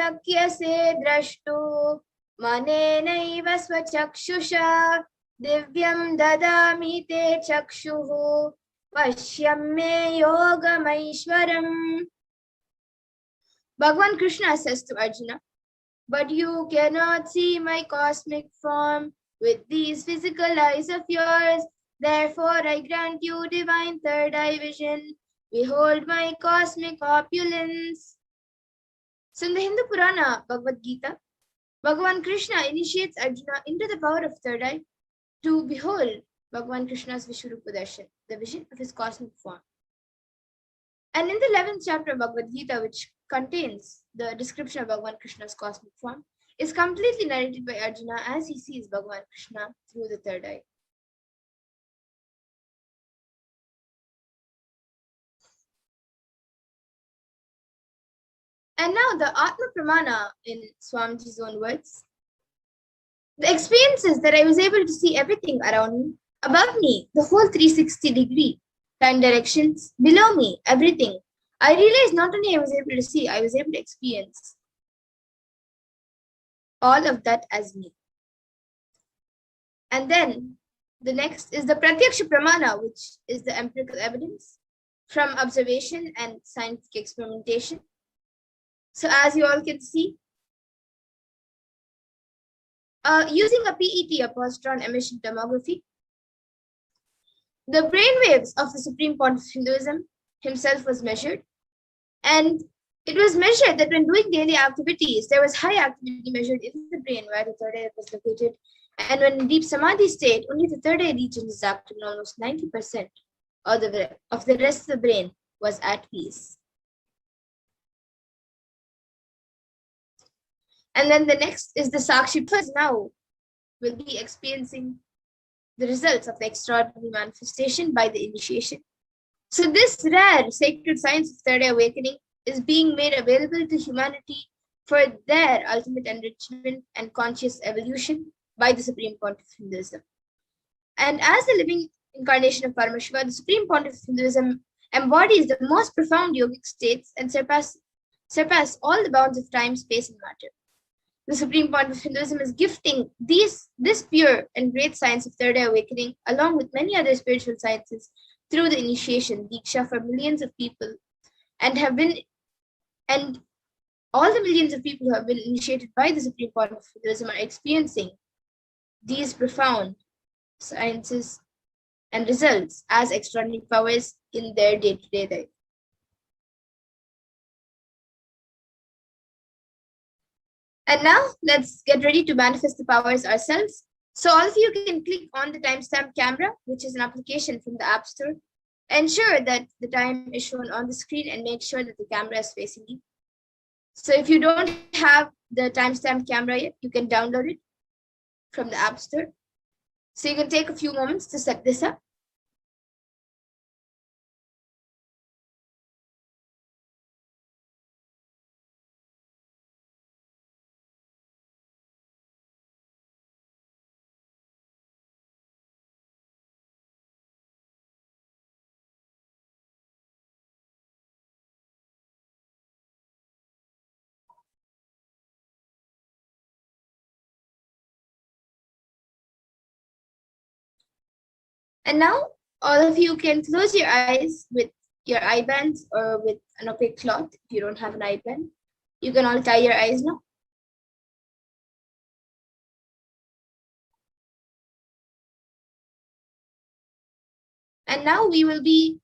शक्यसे द्रष्टु मनेनैव स्वचक्षुषा दिव्यं ददामि ते चक्षुः पश्यं मे योगमैश्वरम्. Bhagavan Krishna says to Arjuna, but you cannot see my cosmic form with these physical eyes of yours. Therefore, I grant you divine third eye vision. Behold my cosmic opulence. So in the Hindu Purana, Bhagavad Gita, Bhagavan Krishna initiates Arjuna into the power of third eye to behold Bhagavan Krishna's Vishwarupa Darshan, the vision of his cosmic form. And in the 11th chapter of Bhagavad Gita, which contains the description of Bhagavan Krishna's cosmic form, is completely narrated by Arjuna as he sees Bhagavan Krishna through the third eye. And now the Atma Pramana in Swamiji's own words. The experience is that I was able to see everything around me, above me, the whole 360-degree, 10 directions, below me, everything. I realized not only I was able to see, I was able to experience all of that as me. And then the next is the Pratyaksha Pramana, which is the empirical evidence from observation and scientific experimentation. So as you all can see, using a PET, a positron emission tomography, the brainwaves of the Supreme Pontiff of Hinduism himself was measured. And it was measured that when doing daily activities, there was high activity measured in the brain where the third eye was located. And when in deep samadhi state, only the third eye region is active, and almost 90% of the rest of the brain was at peace. And then the next is the Sakshi. Now will be experiencing the results of the extraordinary manifestation by the initiation. So this rare sacred science of third eye awakening is being made available to humanity for their ultimate enrichment and conscious evolution by the Supreme Pontiff of Hinduism. And as the living incarnation of Paramashiva, the Supreme Pontiff of Hinduism embodies the most profound yogic states and surpass all the bounds of time, space, and matter. The Supreme Pontiff of Hinduism is gifting this pure and great science of third eye awakening, along with many other spiritual sciences, through the initiation, Diksha, for millions of people, and all the millions of people who have been initiated by the Supreme Pontiff of Hinduism are experiencing these profound sciences and results as extraordinary powers in their day-to-day life. And now let's get ready to manifest the powers ourselves. So all of you can click on the timestamp camera, which is an application from the App Store. Ensure that the time is shown on the screen and make sure that the camera is facing you. So if you don't have the timestamp camera yet, you can download it from the App Store. So you can take a few moments to set this up. And now all of you can close your eyes with your eye bands or with an opaque cloth. If you don't have an eye band, you can all tie your eyes now. And now we will be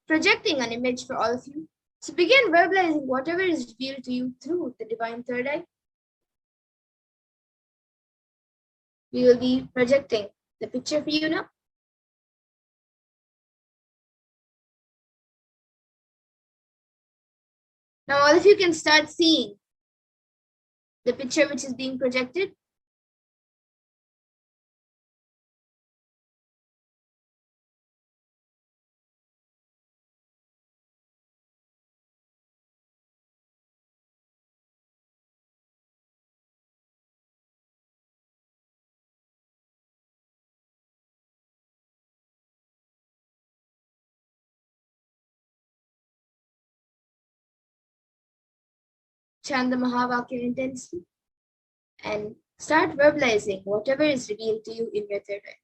projecting an image for all of you. So begin verbalizing whatever is revealed to you through the divine third eye. We will be projecting the picture for you now. Now all of you can start seeing the picture which is being projected. chant the Mahavakya intensely, and start verbalizing whatever is revealed to you in your third eye.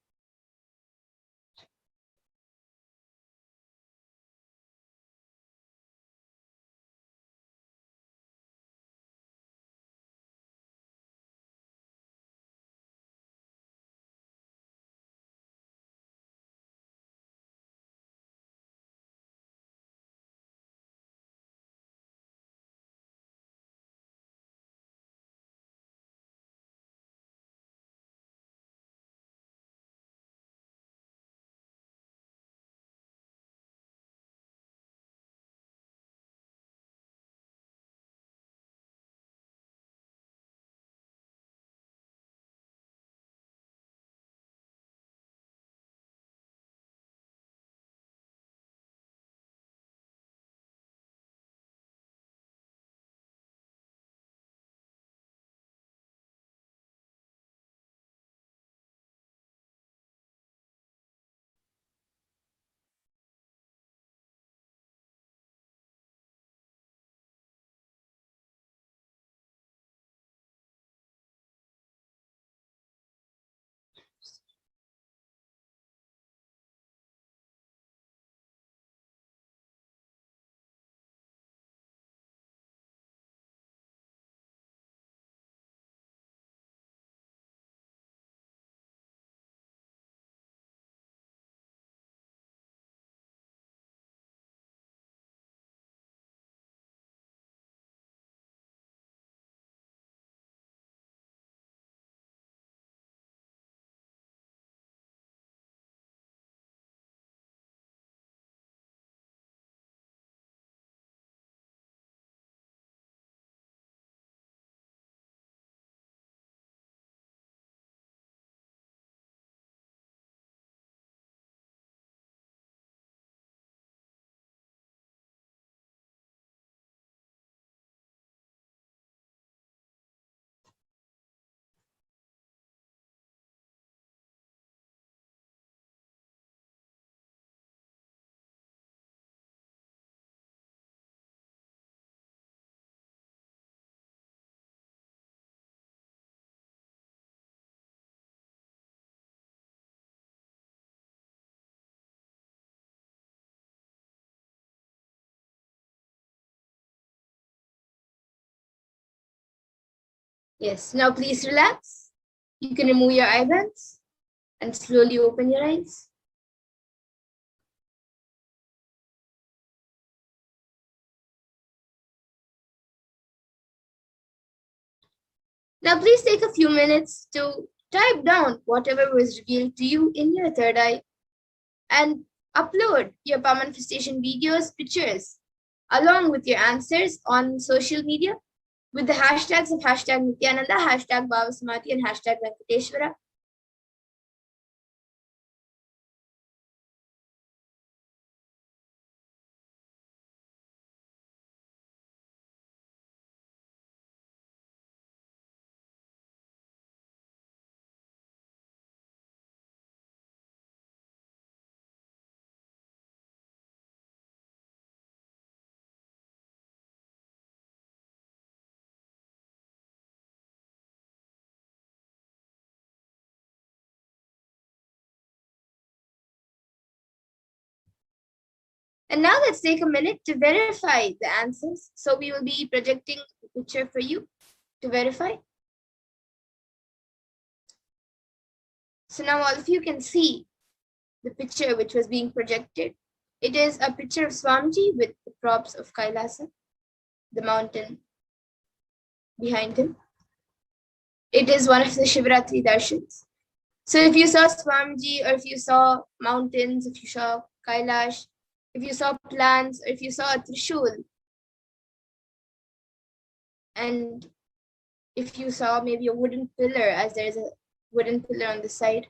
Yes, now please relax. You can remove your eyelids and slowly open your eyes. Now please take a few minutes to type down whatever was revealed to you in your third eye and upload your power manifestation videos, pictures, along with your answers on social media with the hashtags of hashtag Nithyananda, hashtag Bhavasamati, and hashtag Venkateshwara. And now let's take a minute to verify the answers. So we will be projecting the picture for you to verify. So now all of you can see the picture which was being projected. It is a picture of Swamiji with the props of Kailasa, the mountain behind him. It is one of the Shivratri darshans. So if you saw Swamiji, or if you saw mountains, if you saw Kailash, if you saw plants, or if you saw a Trishul, and if you saw maybe a wooden pillar, as there is a wooden pillar on the side,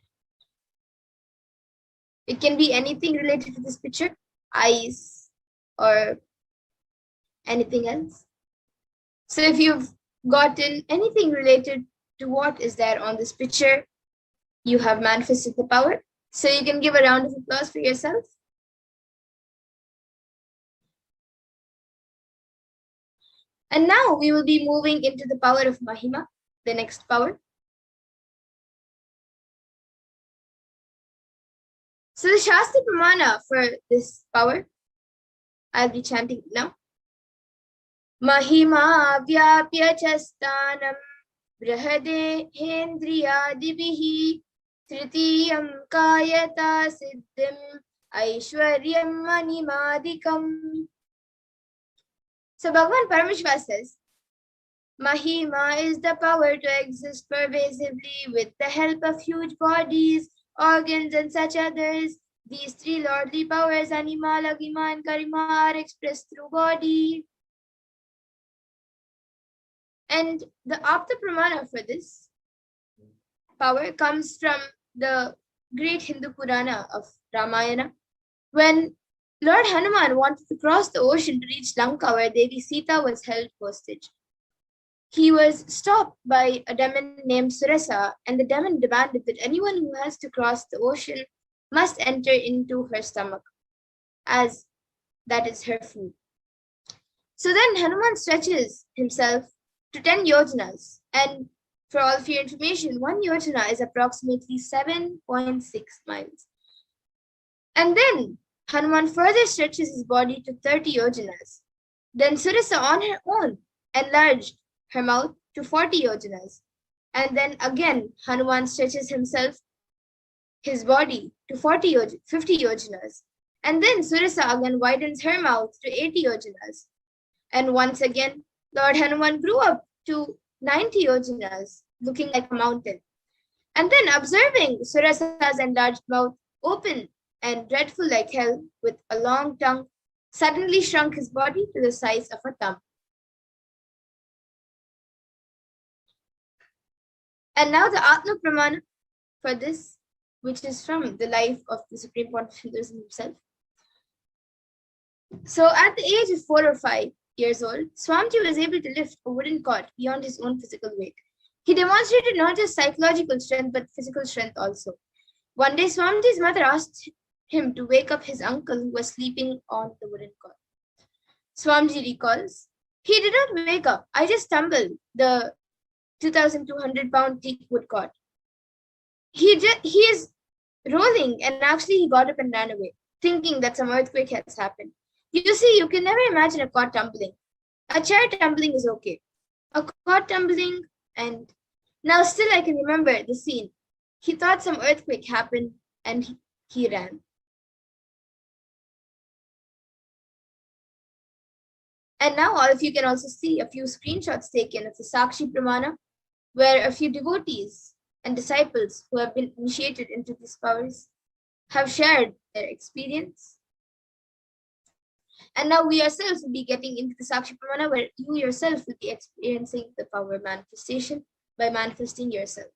it can be anything related to this picture, eyes, or anything else. So if you've gotten anything related to what is there on this picture, you have manifested the power. So you can give a round of applause for yourself. And now we will be moving into the power of Mahima, the next power. So the Shastra Pramana for this power, I'll be chanting now. Mahima vyapya chastanam brahadehendriyadibihi tritiyam kayata siddhim aishwaryam manimadikam. So Bhagavan Paramashiva says, Mahima is the power to exist pervasively with the help of huge bodies, organs, and such others. These three lordly powers, Anima, Lagima, and Karima, are expressed through body. And the Apta Pramana for this power comes from the great Hindu Purana of Ramayana, when Lord Hanuman wanted to cross the ocean to reach Lanka, where Devi Sita was held hostage. He was stopped by a demon named Surasa, and the demon demanded that anyone who has to cross the ocean must enter into her stomach, as that is her food. So then Hanuman stretches himself to 10 yojanas, and for all of your information, 1 yojana is approximately 7.6 miles. And then Hanuman further stretches his body to 30 yojanas. Then Surasa on her own enlarged her mouth to 40 yojanas. And then again, Hanuman stretches his body to 50 yojanas. And then Surasa again widens her mouth to 80 yojanas. And once again, Lord Hanuman grew up to 90 yojanas, looking like a mountain. And then observing Surasa's enlarged mouth open and dreadful like hell with a long tongue, suddenly shrunk his body to the size of a thumb. And now the Atma Pramana for this, which is from the life of the Supreme Pontiff Hinduism himself. So at the age of 4 or 5 years old, Swamiji was able to lift a wooden cot beyond his own physical weight. He demonstrated not just psychological strength, but physical strength also. One day, Swamiji's mother asked him to wake up his uncle who was sleeping on the wooden cot. Swamiji recalls, he did not wake up. I just stumbled the 2,200-pound teak wood cot. He is rolling, and actually he got up and ran away, thinking that some earthquake has happened. You see, you can never imagine a cot tumbling. A chair tumbling is okay. A cot tumbling, and now still I can remember the scene. He thought some earthquake happened and he ran. And now all of you can also see a few screenshots taken of the Sakshi Pramana, where a few devotees and disciples who have been initiated into these powers have shared their experience. And now we ourselves will be getting into the Sakshi Pramana, where you yourself will be experiencing the power of manifestation by manifesting yourself.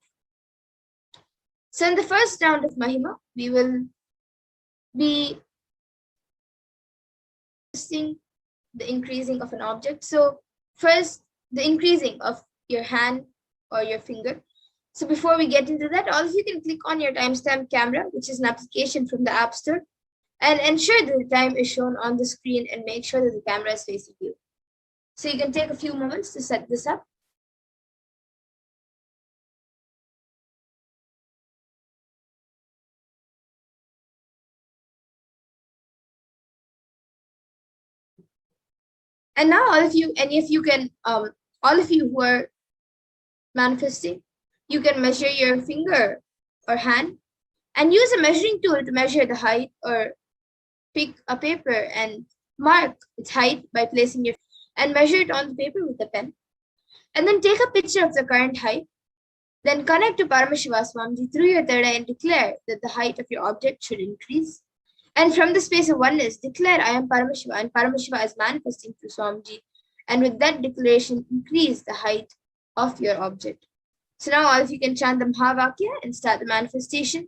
So in the first round of Mahima, we will be seeing the increasing of an object. So first, the increasing of your hand or your finger. So before we get into that, all of you can click on your timestamp camera, which is an application from the App Store, and ensure that the time is shown on the screen and make sure that the camera is facing you. So you can take a few moments to set this up. And now all of you can, all of you who are manifesting, you can measure your finger or hand and use a measuring tool to measure the height, or pick a paper and mark its height by placing your and measure it on the paper with a pen. And then take a picture of the current height. Then connect to Paramashiva Swamiji through your third eye and declare that the height of your object should increase. And from the space of oneness, declare I am Paramashiva, and Paramashiva is manifesting through Swamiji. And with that declaration, increase the height of your object. So now all of you can chant the Mahavakya and start the manifestation.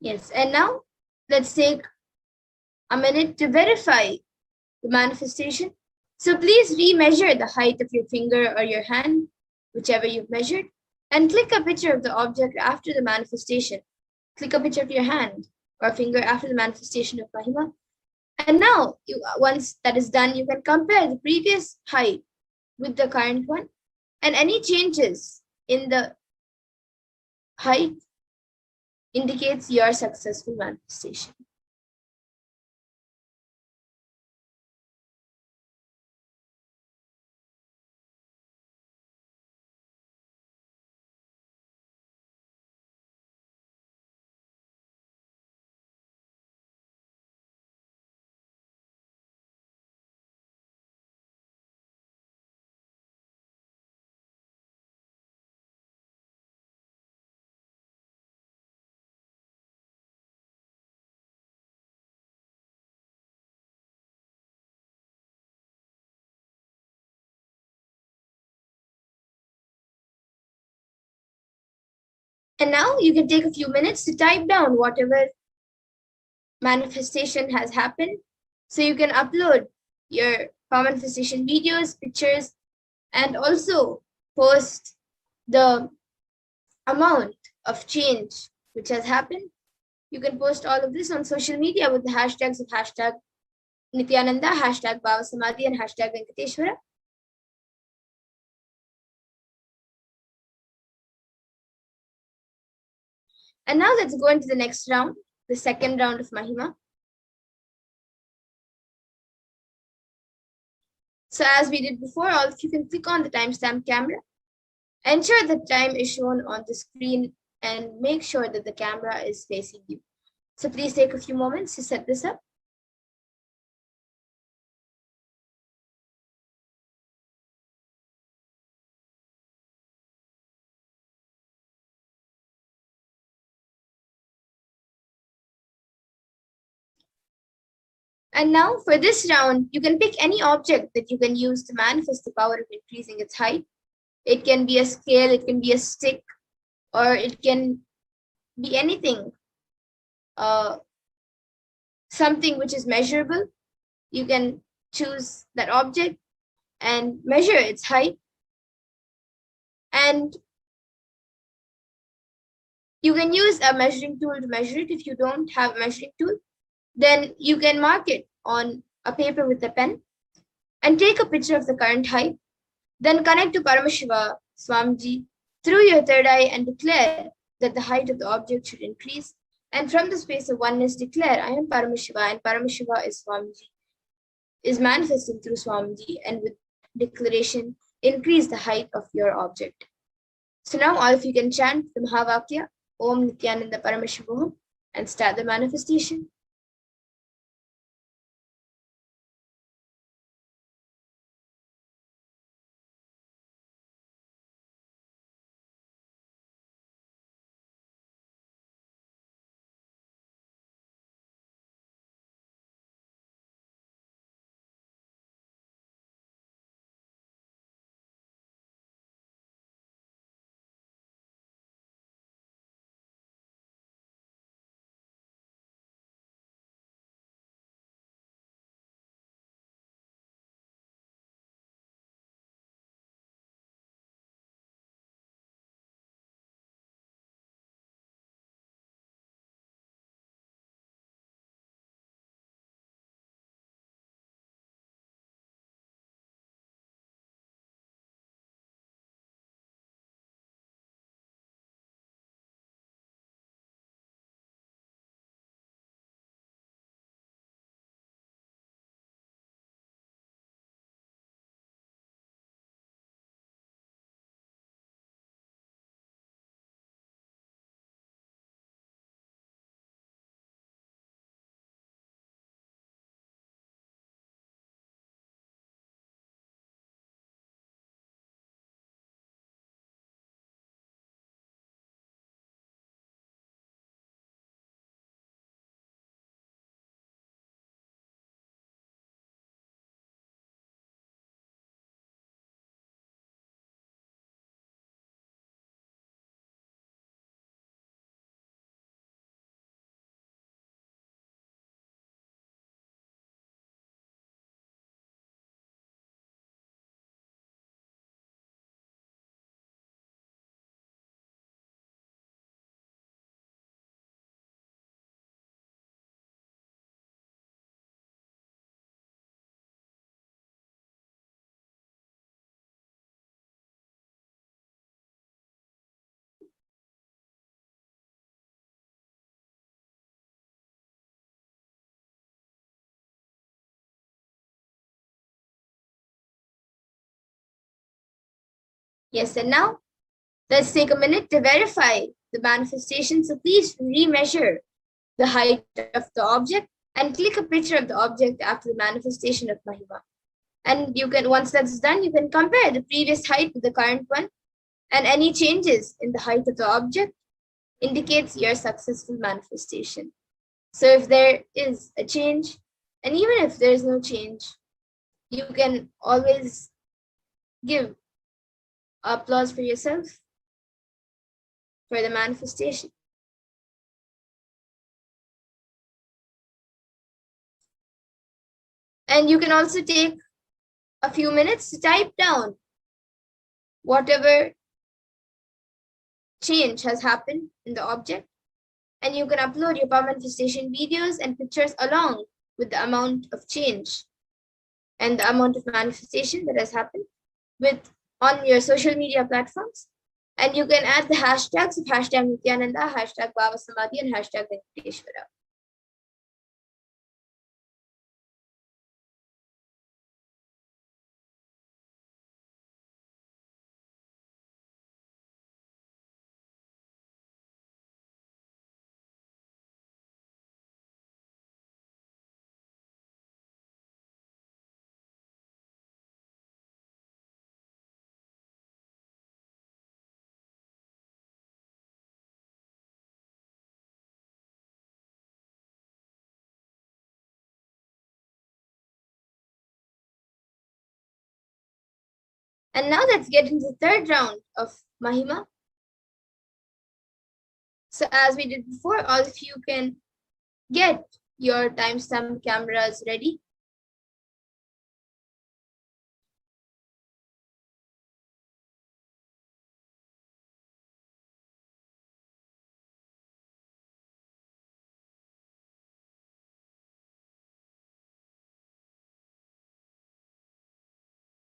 Yes, and now let's take a minute to verify the manifestation. So please remeasure the height of your finger or your hand, whichever you've measured, and click a picture of the object after the manifestation. Click a picture of your hand or finger after the manifestation of Mahima. And now, once that is done, you can compare the previous height with the current one, and any changes in the height indicates your successful manifestation. And now you can take a few minutes to type down whatever manifestation has happened. So you can upload your manifestation videos, pictures, and also post the amount of change which has happened. You can post all of this on social media with the hashtags of hashtag Nithyananda, hashtag Bhava Samadhi, and hashtag Venkateshwara. And now let's go into the next round, the second round of Mahima. So as we did before, all of you can click on the timestamp camera. Ensure the time is shown on the screen and make sure that the camera is facing you. So please take a few moments to set this up. And now for this round, you can pick any object that you can use to manifest the power of increasing its height. It can be a scale, it can be a stick, or it can be anything, something which is measurable. You can choose that object and measure its height. And you can use a measuring tool to measure it. If you don't have a measuring tool, then you can mark it on a paper with a pen and take a picture of the current height. Then connect to Paramashiva Swamiji through your third eye and declare that the height of the object should increase. And from the space of oneness, declare, I am Paramashiva and Paramashiva is Swamiji, is manifesting through Swamiji, and with declaration, increase the height of your object. So now all of you can chant the Mahavakya, Om Nithyananda Paramashivoham, and start the manifestation. Yes, and now let's take a minute to verify the manifestation. So please remeasure the height of the object and click a picture of the object after the manifestation of Mahima. And you can, once that's done, you can compare the previous height with the current one, and any changes in the height of the object indicates your successful manifestation. So if there is a change, and even if there is no change, you can always give applause for yourself for the manifestation. And you can also take a few minutes to type down whatever change has happened in the object, and you can upload your power manifestation videos and pictures along with the amount of change and the amount of manifestation that has happened with on your social media platforms. And you can add the hashtags of hashtag Nithyananda, hashtag Baba Samadhi, and hashtag Venkateshwara. And now let's get into the third round of Mahima. So as we did before, all of you can get your timestamp cameras ready.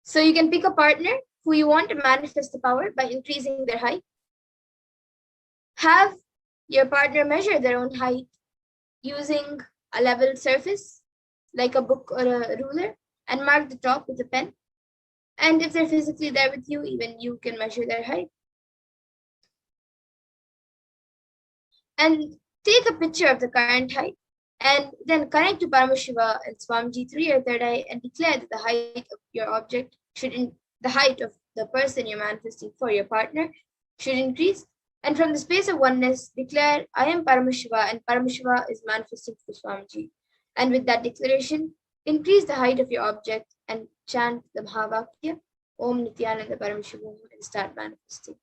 So you can pick a partner who you want to manifest the power by increasing their height. Have your partner measure their own height using a level surface, like a book or a ruler, and mark the top with a pen. And if they're physically there with you, even you can measure their height. And take a picture of the current height, and then connect to Paramashiva and Swamiji through your third eye and declare that the height of your object the height of the person you're manifesting for your partner should increase. And from the space of oneness, declare, I am Paramashiva and Paramashiva is manifesting for Swamiji. And with that declaration, increase the height of your object and chant the Mahavakya, Om Nithyananda Paramashivoham, and start manifesting.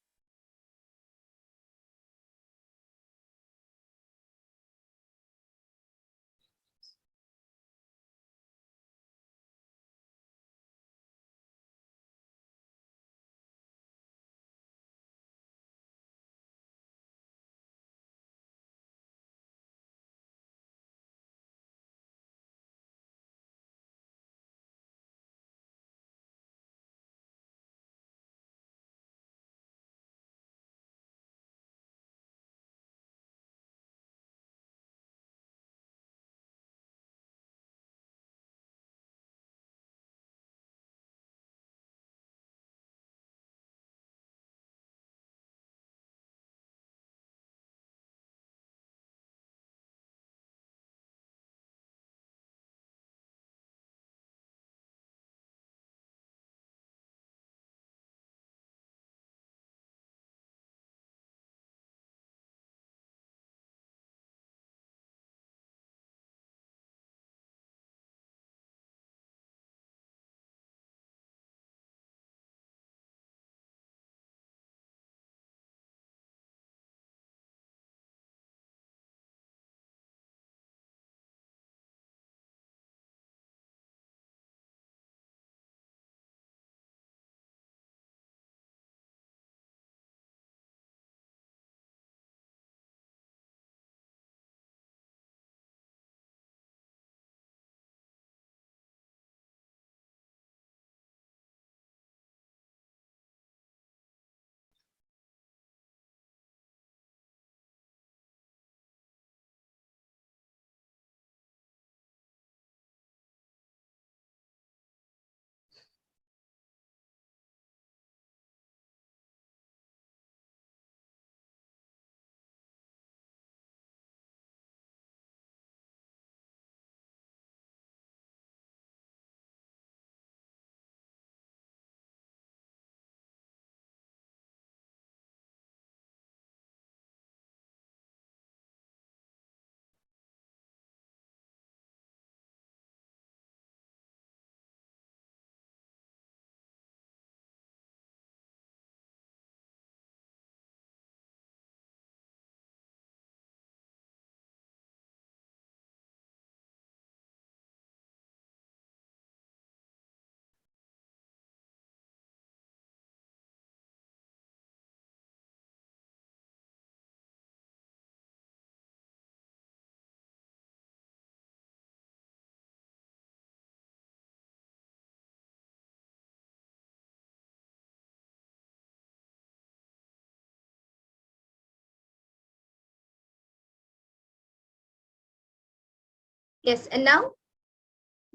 Yes, and now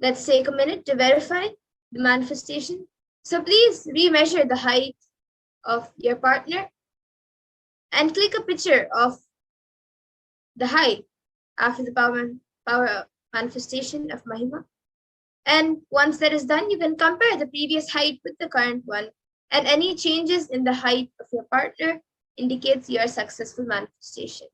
let's take a minute to verify the manifestation. So please remeasure the height of your partner and click a picture of the height after the power manifestation of Mahima. And once that is done, you can compare the previous height with the current one. And any changes in the height of your partner indicates your successful manifestation.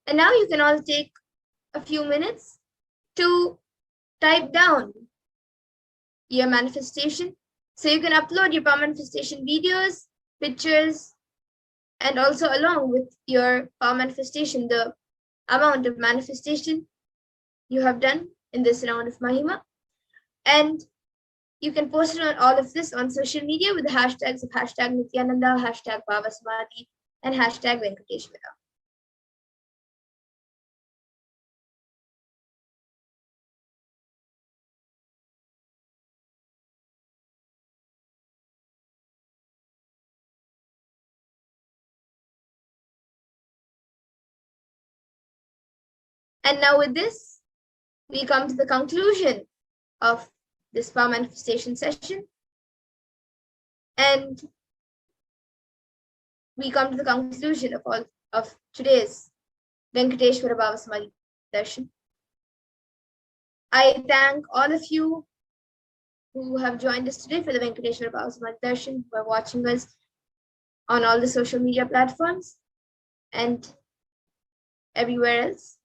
And now you can all take a few minutes to type down your manifestation. So you can upload your power manifestation videos, pictures, and also along with your power manifestation, the amount of manifestation you have done in this round of Mahima. And you can post it on all of this on social media with the hashtags of hashtag Nithyananda, hashtag Baba Samadhi, and hashtag Venkateshwara. And now with this, we come to the conclusion of this power manifestation session. And we come to the conclusion of today's Venkateshwara Baba Samadhi Darshan. I thank all of you who have joined us today for the Venkateshwara Baba Samadhi Darshan, who are watching us on all the social media platforms and everywhere else.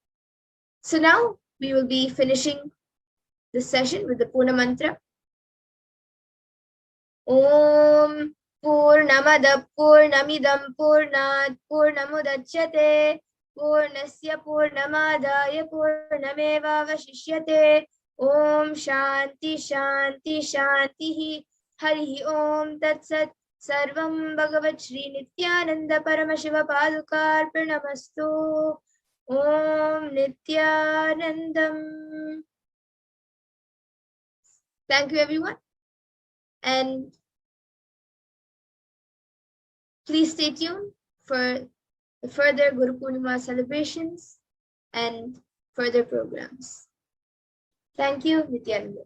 So now we will be finishing this session with the Purna Mantra. Om Purnamada Purnamidam Purnat Purnamudachyate Purnasya Purnamadaya Purnameva Vashishyate Om Shanti Shanti Shanti Hari Om Tat Sat Sarvam Bhagavat Shri Nithyananda Paramashiva Padukarpanamastu Om Nithyanandam. Thank you, everyone. And please stay tuned for the further Guru Poornima celebrations and further programs. Thank you, Nithyananda.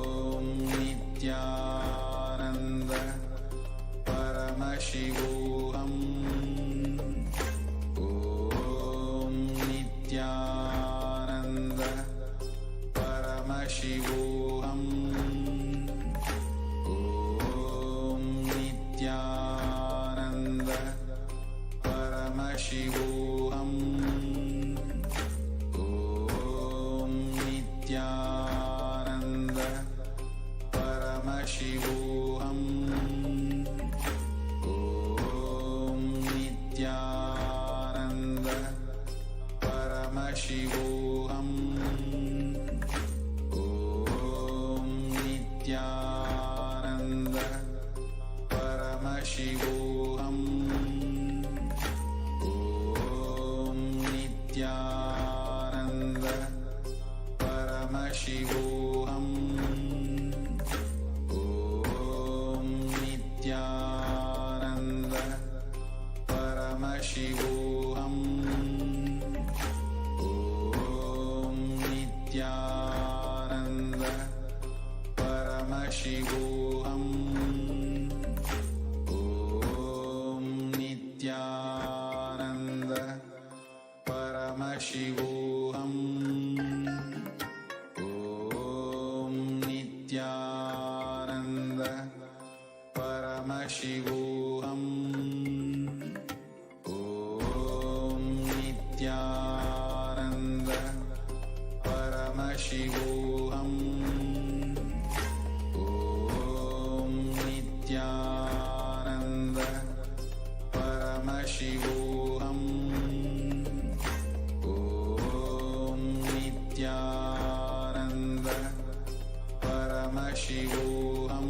Paramashivoham. Om Nithyananda Paramashivoham. Om Nithyananda Paramashivoham. Om Nithyananda Paramashivoham. Om Nithyananda Paramashivoham. Om Nithyananda Paramashivoham. Om Nithyananda Paramashivoham. Om Nithyananda Paramashivoham.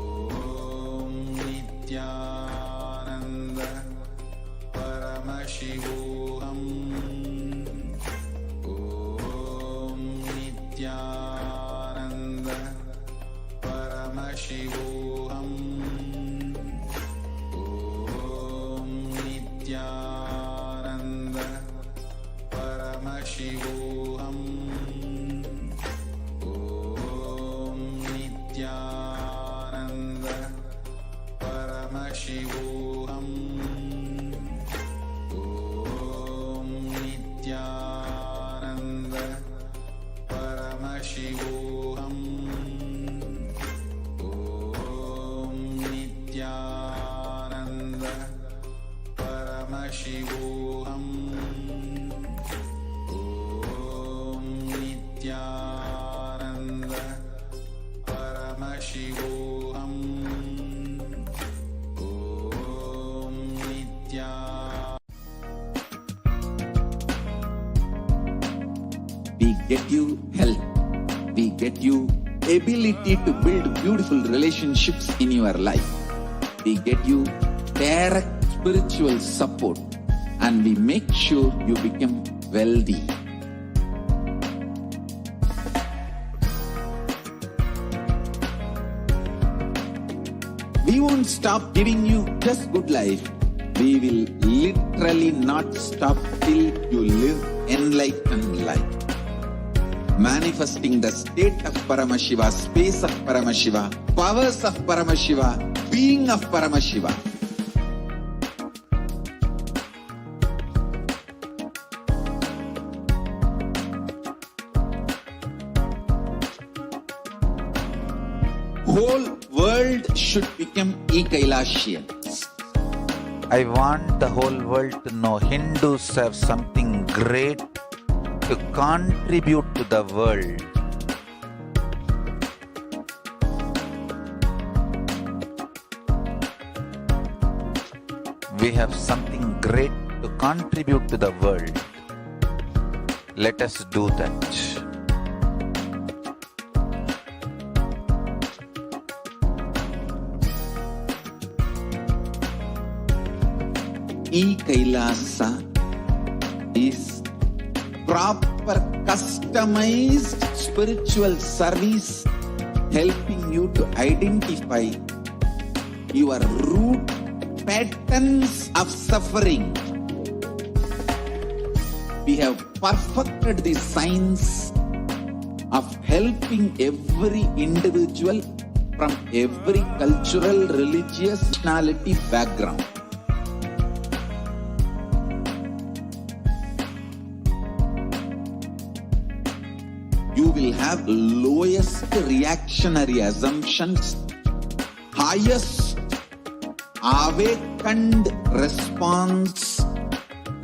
Om Nithyananda Paramashivoham. Om Nithyananda Paramashivoham. Om Nithyananda Paramashivoham. Om Nithyananda Paramashivoham. Om Nithyananda Paramashivoham. Om Nithyananda Paramashivoham. Om Nithyananda Paramashivoham. Om Nithyananda. We get you health. We get you ability to build beautiful relationships in your life. We get you direct spiritual support, and we make sure you become wealthy. We won't stop giving you just good life. We will literally not stop till you live enlightened life. Manifesting the state of Paramashiva, space of Paramashiva, powers of Paramashiva, being of Paramashiva. Whole world should become e-Kailashian. I want the whole world to know Hindus have something great to contribute to the world. We have something great to contribute to the world. Let us do that. E-Kailasa is proper customized spiritual service helping you to identify your root patterns of suffering. We have perfected the science of helping every individual from every cultural, religious, nationality background. You will have lowest reactionary assumptions, highest awakened response,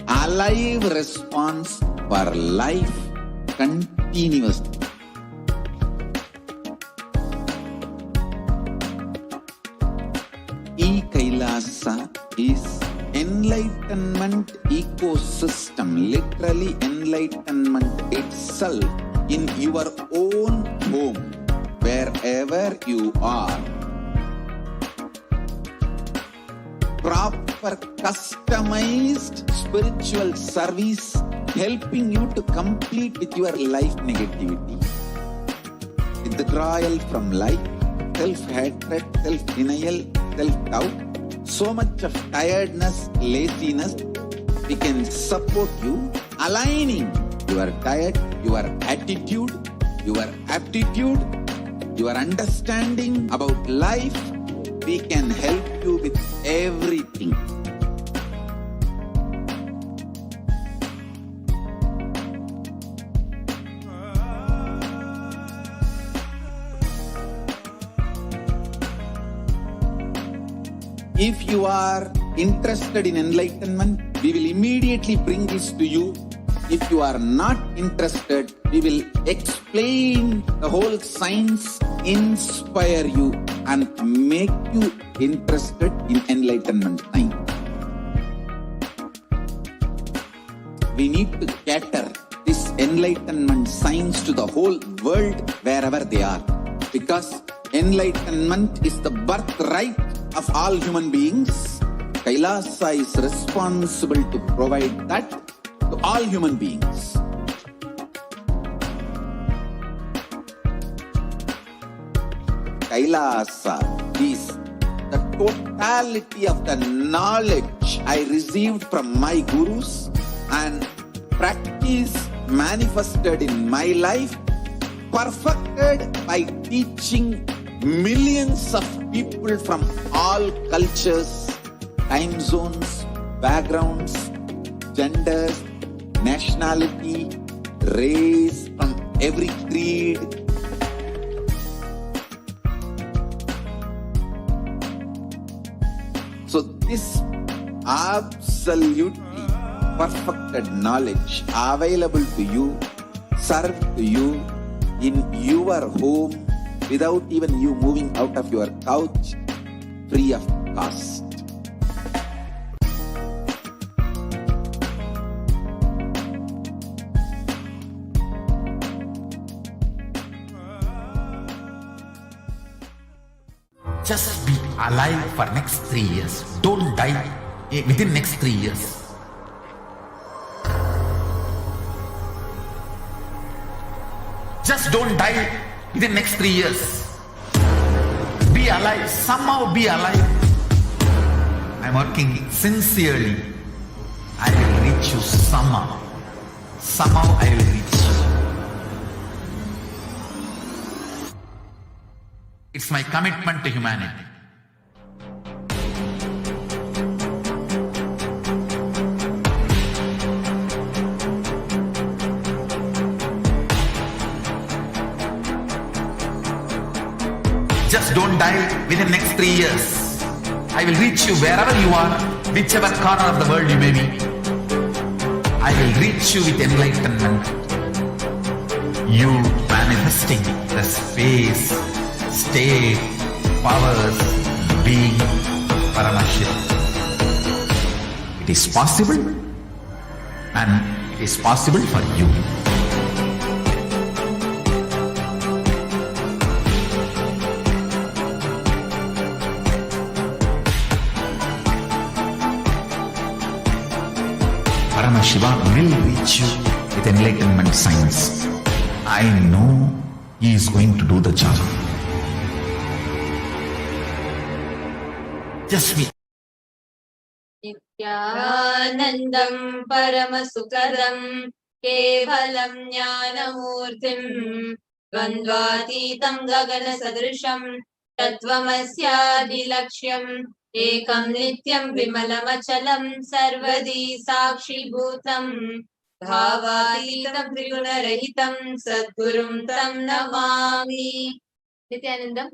alive response for life continuously. E-Kailasa is enlightenment ecosystem, literally enlightenment itself in your own home, wherever you are. Proper offer customized spiritual service, helping you to complete with your life negativity, withdrawal from life, self-hatred, self-denial, self-doubt, so much of tiredness, laziness. We can support you, aligning your diet, your attitude, your aptitude, your understanding about life. We can help you with everything. If you are interested in enlightenment, we will immediately bring this to you. If you are not interested, we will explain the whole science, inspire you and make you interested in enlightenment science. We need to cater this enlightenment science to the whole world wherever they are, because enlightenment is the birthright of all human beings. Kailasa is responsible to provide that to all human beings. Kailasa is the totality of the knowledge I received from my gurus and practice manifested in my life, perfected by teaching millions of people from all cultures, time zones, backgrounds, genders, nationality, race, from every creed. So this absolutely perfected knowledge available to you, served to you in your home without even you moving out of your couch, free of cost. Just be alive for next 3 years. Don't die within next 3 years. Just don't die within next 3 years. Be alive. Somehow be alive. I'm working sincerely. I will reach you somehow. Somehow I will reach you. It's my commitment to humanity. Just don't die within next 3 years. I will reach you wherever you are, whichever corner of the world you may be. I will reach you with enlightenment. You manifesting the space, state, powers, being Paramashivoham. It is possible, and it is possible for you. Paramashivoham will reach you with enlightenment science. I know he is going to do the job. Just be. Nithyanandam Paramasukadam Kevalam Jnanamurtim Dvandvatitam Gagana Sadrisham Tattvamasyaadilaksham Ekam Nityam Vimalamachalam Sarvadi Sakshi Bhutam Bhavatitam Triguna-rahitam Sadgurum Tam Namami. Nithyanandam,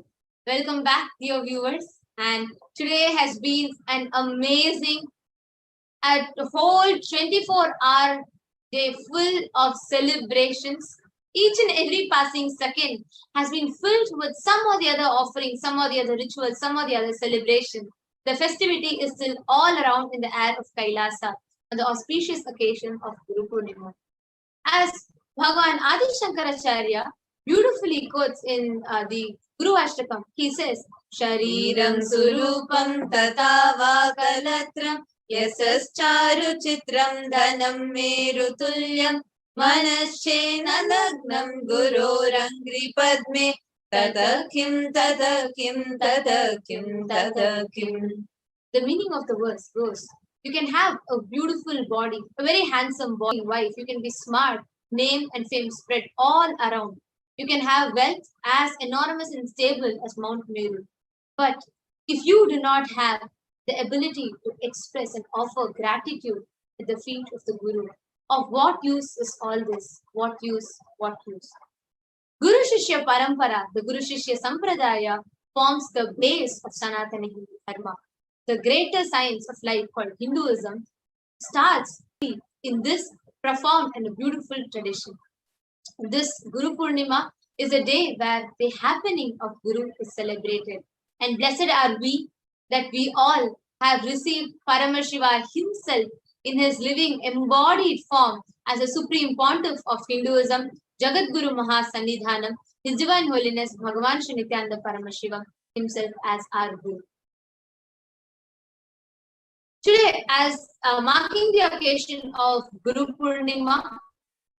welcome back, dear viewers. And today has been an amazing, a whole 24-hour day full of celebrations. Each and every passing second has been filled with some or the other offering, some or the other ritual, some or the other celebration. The festivity is still all around in the air of Kailasa on the auspicious occasion of Guru Poornima. As Bhagavan Adi Shankaracharya beautifully quotes in the Guru Ashtakam, he says, Shariram Surupam Tata Vakalatram Yasascharu Chitram Dhanam Meru Tulyam Manashena Lagnam Guru Rangri Padme Tata Kim Tata Kim Tata Kim Tata Kim. The meaning of the verse goes, you can have a beautiful body, a very handsome body, wife, you can be smart, name and fame spread all around. You can have wealth as enormous and stable as Mount Meru. But if you do not have the ability to express and offer gratitude at the feet of the Guru, of what use is all this? What use? What use? Guru Shishya Parampara, the Guru Shishya Sampradaya, forms the base of Sanatana Hindu Dharma. The greater science of life called Hinduism starts in this profound and beautiful tradition. This Guru Poornima is a day where the happening of Guru is celebrated. And blessed are we that we all have received Paramashiva himself in his living embodied form as a supreme pontiff of Hinduism, Jagat Guru Mahasannidhanam, His Divine Holiness Bhagavan Shri Nithyananda Paramashivam himself as our Guru. Today, as marking the occasion of Guru Poornima,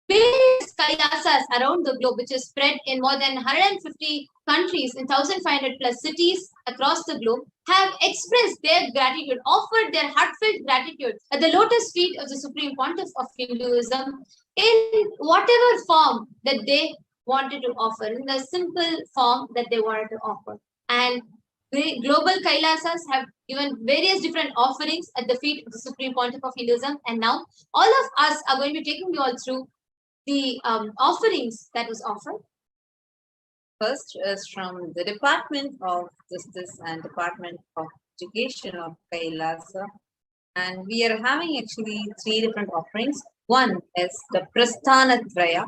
various Kailasas around the globe, which is spread in more than 150 countries in 1,500 plus cities across the globe, have expressed their gratitude, offered their heartfelt gratitude at the lotus feet of the Supreme Pontiff of Hinduism in whatever form that they wanted to offer, in the simple form that they wanted to offer. And the global Kailasas have given various different offerings at the feet of the Supreme Pontiff of Hinduism. And now all of us are going to be taking you all through the offerings that was offered. First is from the Department of Justice and Department of Education of Kailasa. And we are having actually 3 different offerings. One is the Prasthanatraya,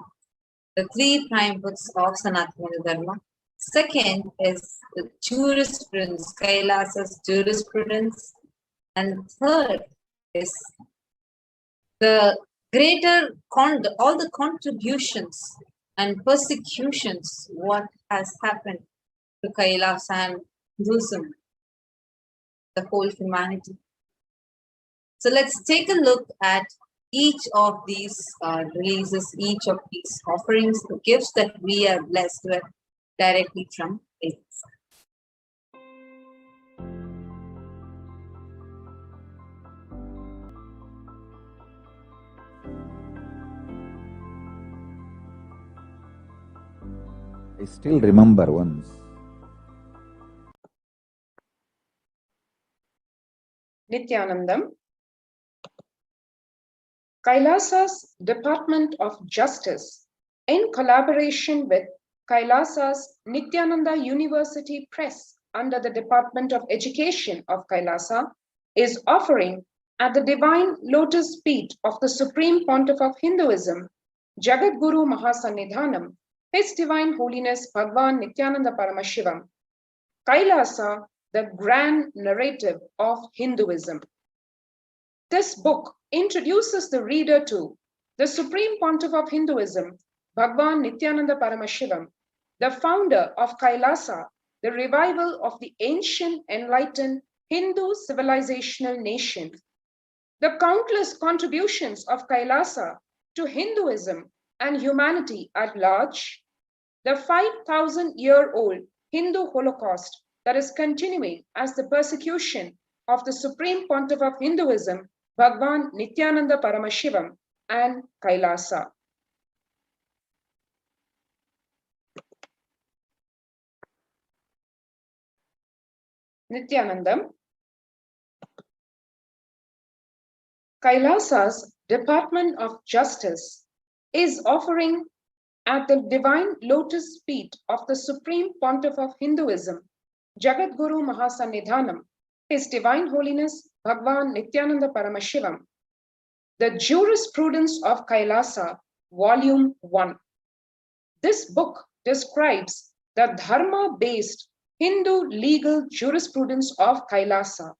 the 3 prime books of Sanatana Dharma. Second is the jurisprudence, Kailasa's jurisprudence. And third is the greater, all the contributions and persecutions, what has happened to Kailasa and Hinduism, the whole humanity. So let's take a look at each of these releases, each of these offerings, the gifts that we are blessed with directly from Kailasa. I still remember once. Nithyanandam. Kailasa's Department of Justice, in collaboration with Kailasa's Nithyananda University Press under the Department of Education of Kailasa, is offering at the Divine Lotus Feet of the Supreme Pontiff of Hinduism, Jagat Guru Mahasannidhanam, His Divine Holiness Bhagavan Nithyananda Paramashivam, Kailasa, the grand narrative of Hinduism. This book introduces the reader to the Supreme Pontiff of Hinduism, Bhagavan Nithyananda Paramashivam, the founder of Kailasa, the revival of the ancient enlightened Hindu civilizational nation, the countless contributions of Kailasa to Hinduism and humanity at large, the 5,000-year-old Hindu Holocaust that is continuing as the persecution of the Supreme Pontiff of Hinduism, Bhagavan Nithyananda Paramashivam, and Kailasa. Nithyanandam. Kailasa's Department of Justice is offering at the Divine Lotus Feet of the Supreme Pontiff of Hinduism, Jagat Guru Mahasannidhanam, His Divine Holiness Bhagavan Nithyananda Paramashivam, the Jurisprudence of Kailasa, Volume 1. This book describes the Dharma-based Hindu legal jurisprudence of Kailasa.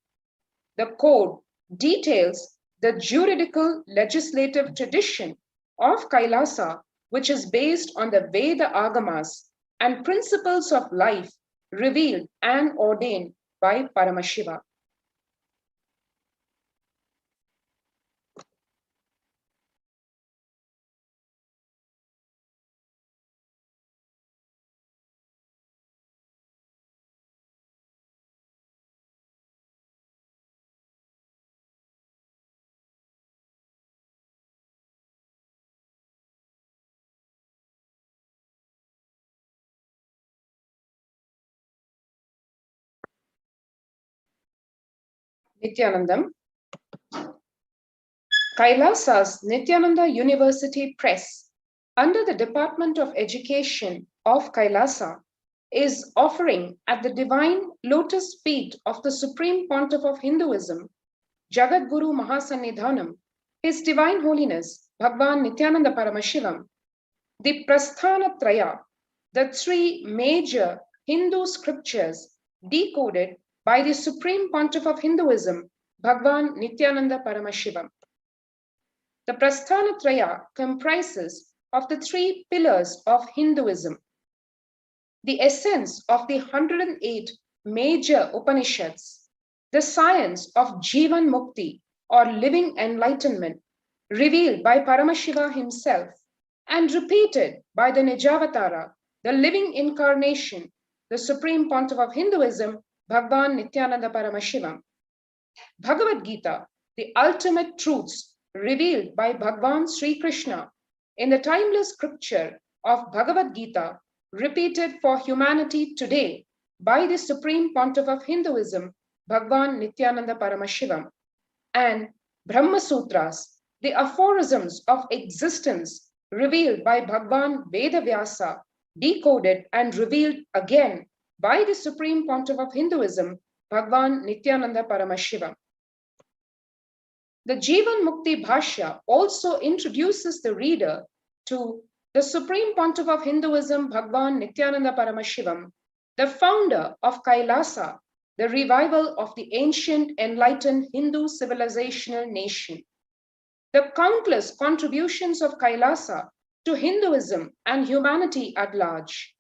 The code details the juridical legislative tradition of Kailasa, which is based on the Veda Agamas and principles of life revealed and ordained by Paramashiva. Nithyanandam. Kailasa's Nithyananda University Press, under the Department of Education of Kailasa, is offering at the divine lotus feet of the Supreme Pontiff of Hinduism, Jagadguru Mahasannidhanam, His Divine Holiness Bhagwan Nithyananda Paramashivam, the Prasthanatraya, the three major Hindu scriptures decoded by the Supreme Pontiff of Hinduism, Bhagwan Nithyananda Paramashivam. The Prasthanatraya comprises of the three pillars of Hinduism, the essence of the 108 major Upanishads, the science of Jivan Mukti or living enlightenment, revealed by Paramashiva himself and repeated by the Nijavatara, the living incarnation, the Supreme Pontiff of Hinduism, Bhagwan Nithyananda Paramashivam. Bhagavad Gita, the ultimate truths revealed by Bhagwan Sri Krishna in the timeless scripture of Bhagavad Gita, repeated for humanity today by the Supreme Pontiff of Hinduism, Bhagwan Nithyananda Paramashivam, and Brahma Sutras, the aphorisms of existence revealed by Bhagwan Vedavyasa, decoded and revealed again by the Supreme Pontiff of Hinduism, Bhagwan Nithyananda Paramashivam. The Jivan Mukti Bhashya also introduces the reader to the Supreme Pontiff of Hinduism, Bhagwan Nithyananda Paramashivam, the founder of Kailasa, the revival of the ancient enlightened Hindu civilizational nation. The countless contributions of Kailasa to Hinduism and humanity at large.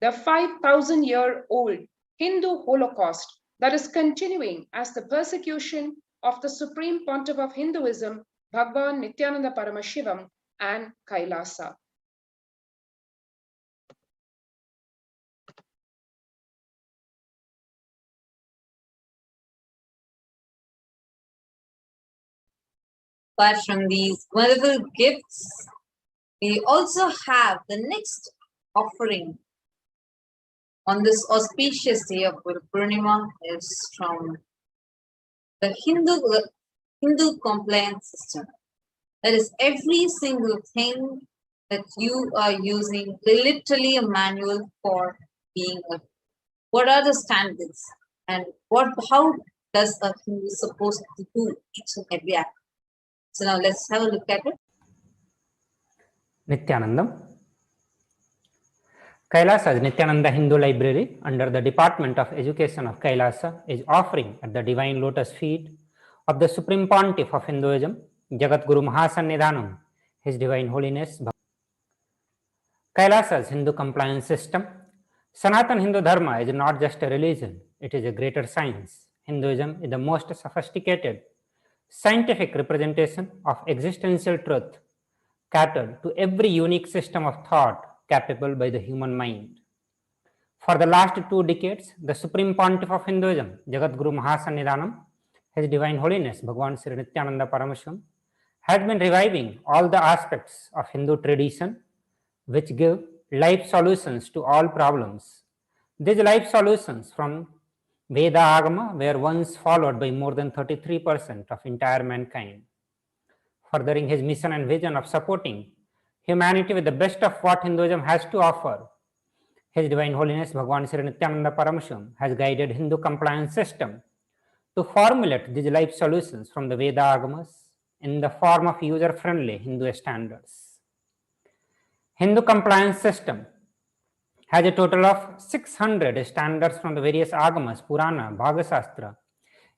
The 5,000-year-old Hindu Holocaust that is continuing as the persecution of the Supreme Pontiff of Hinduism, Bhagwan Nithyananda Paramashivam, and Kailasa. Apart from these wonderful gifts, we also have the next offering on this auspicious day of Guru Poornima is from the Hindu compliance system. That is every single thing that you are using, literally a manual for being a. What are the standards and how does a Hindu supposed to do each and every act? So now let's have a look at it. Nithyanandam. Kailasa's Nithyananda Hindu Library under the Department of Education of Kailasa is offering at the Divine Lotus feet of the Supreme Pontiff of Hinduism, Jagadguru Mahasannidhanam, His Divine Holiness. Kailasa's Hindu compliance system. Sanatan Hindu Dharma is not just a religion, it is a greater science. Hinduism is the most sophisticated scientific representation of existential truth, catered to every unique system of thought capable by the human mind. For the last 2 decades, the Supreme Pontiff of Hinduism, Jagadguru Mahasannidhanam, His Divine Holiness Bhagwan Sri Nithyananda Paramashivam, has been reviving all the aspects of Hindu tradition which give life solutions to all problems. These life solutions from Veda Agama were once followed by more than 33% of entire mankind. Furthering his mission and vision of supporting humanity with the best of what Hinduism has to offer, His Divine Holiness Bhagwan Sri Nithyananda Paramashivam has guided Hindu compliance system to formulate these life solutions from the Veda Agamas in the form of user-friendly Hindu standards. Hindu compliance system has a total of 600 standards from the various Agamas, Purana, Bhagashastra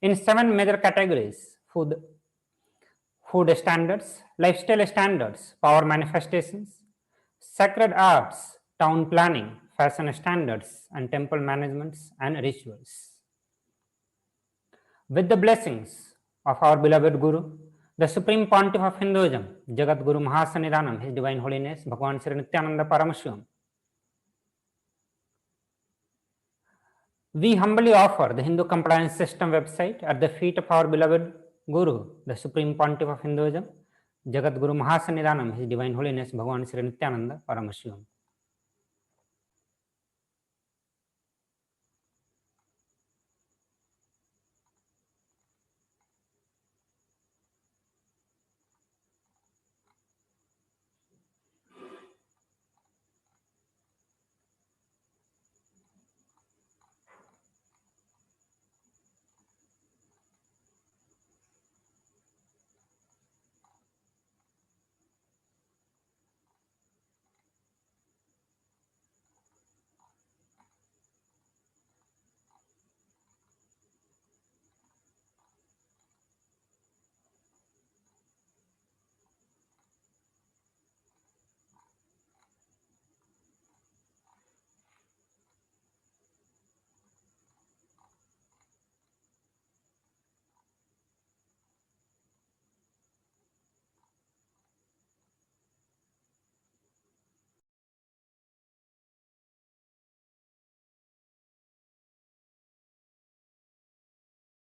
in 7 major categories: food standards, lifestyle standards, power manifestations, sacred arts, town planning, fashion standards, and temple managements and rituals. With the blessings of our beloved Guru, the Supreme Pontiff of Hinduism, Jagat Guru Mahasannidhanam, His Divine Holiness, Bhagavan Sri Nithyananda Paramashivam, we humbly offer the Hindu Compliance System website at the feet of our beloved Guru, the Supreme Pontiff of Hinduism, Jagat Guru Mahasannidhanam, His Divine Holiness, Bhagavan Sri Nithyananda Paramashivam.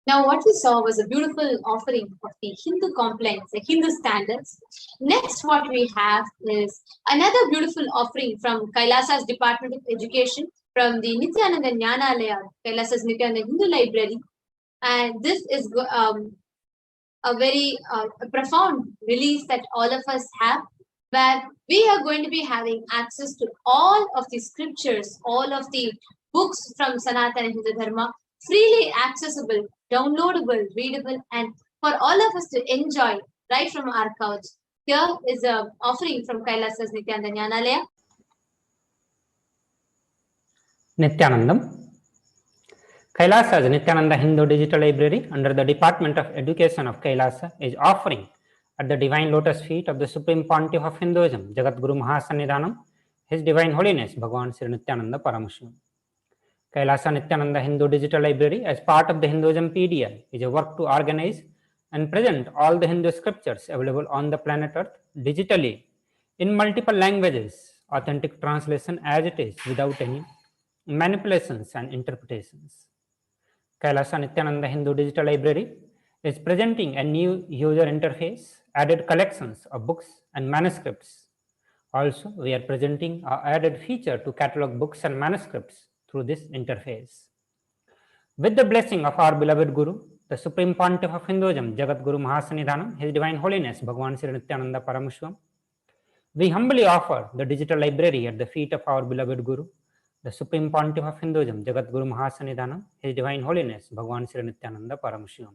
Now, what we saw was a beautiful offering of the Hindu complaints, the Hindu standards. Next, what we have is another beautiful offering from Kailasa's Department of Education from the Nithyananda Jnanalaya, Kailasa's Nithyananda Hindu Library. And this is a very profound release that all of us have, where we are going to be having access to all of the scriptures, all of the books from Sanatana Hindu Dharma, freely accessible, downloadable, readable, and for all of us to enjoy right from our couch. Here is an offering from Kailasa's Nithyananda Jnanalaya. Nithyanandam. Kailasa's Nithyananda Hindu Digital Library under the Department of Education of Kailasa is offering at the Divine Lotus feet of the Supreme Pontiff of Hinduism, Jagat Guru Mahasannidhanam, His Divine Holiness, Bhagavan Sri Nithyananda Paramashivam. Kailasa Nithyananda Hindu Digital Library, as part of the Hinduism PDL, is a work to organize and present all the Hindu scriptures available on the planet Earth digitally in multiple languages, authentic translation as it is, without any manipulations and interpretations. Kailasa Nithyananda Hindu Digital Library is presenting a new user interface, added collections of books and manuscripts. Also, we are presenting an added feature to catalog books and manuscripts through this interface. With the blessing of our beloved Guru, the Supreme Pontiff of Hinduism, Jagat Guru Mahasannidhanam, His Divine Holiness, Bhagavan Sri Nithyananda Paramashivam, we humbly offer the digital library at the feet of our beloved Guru, the Supreme Pontiff of Hinduism, Jagat Guru Mahasannidhanam, His Divine Holiness, Bhagavan Sri Nithyananda Paramashivam.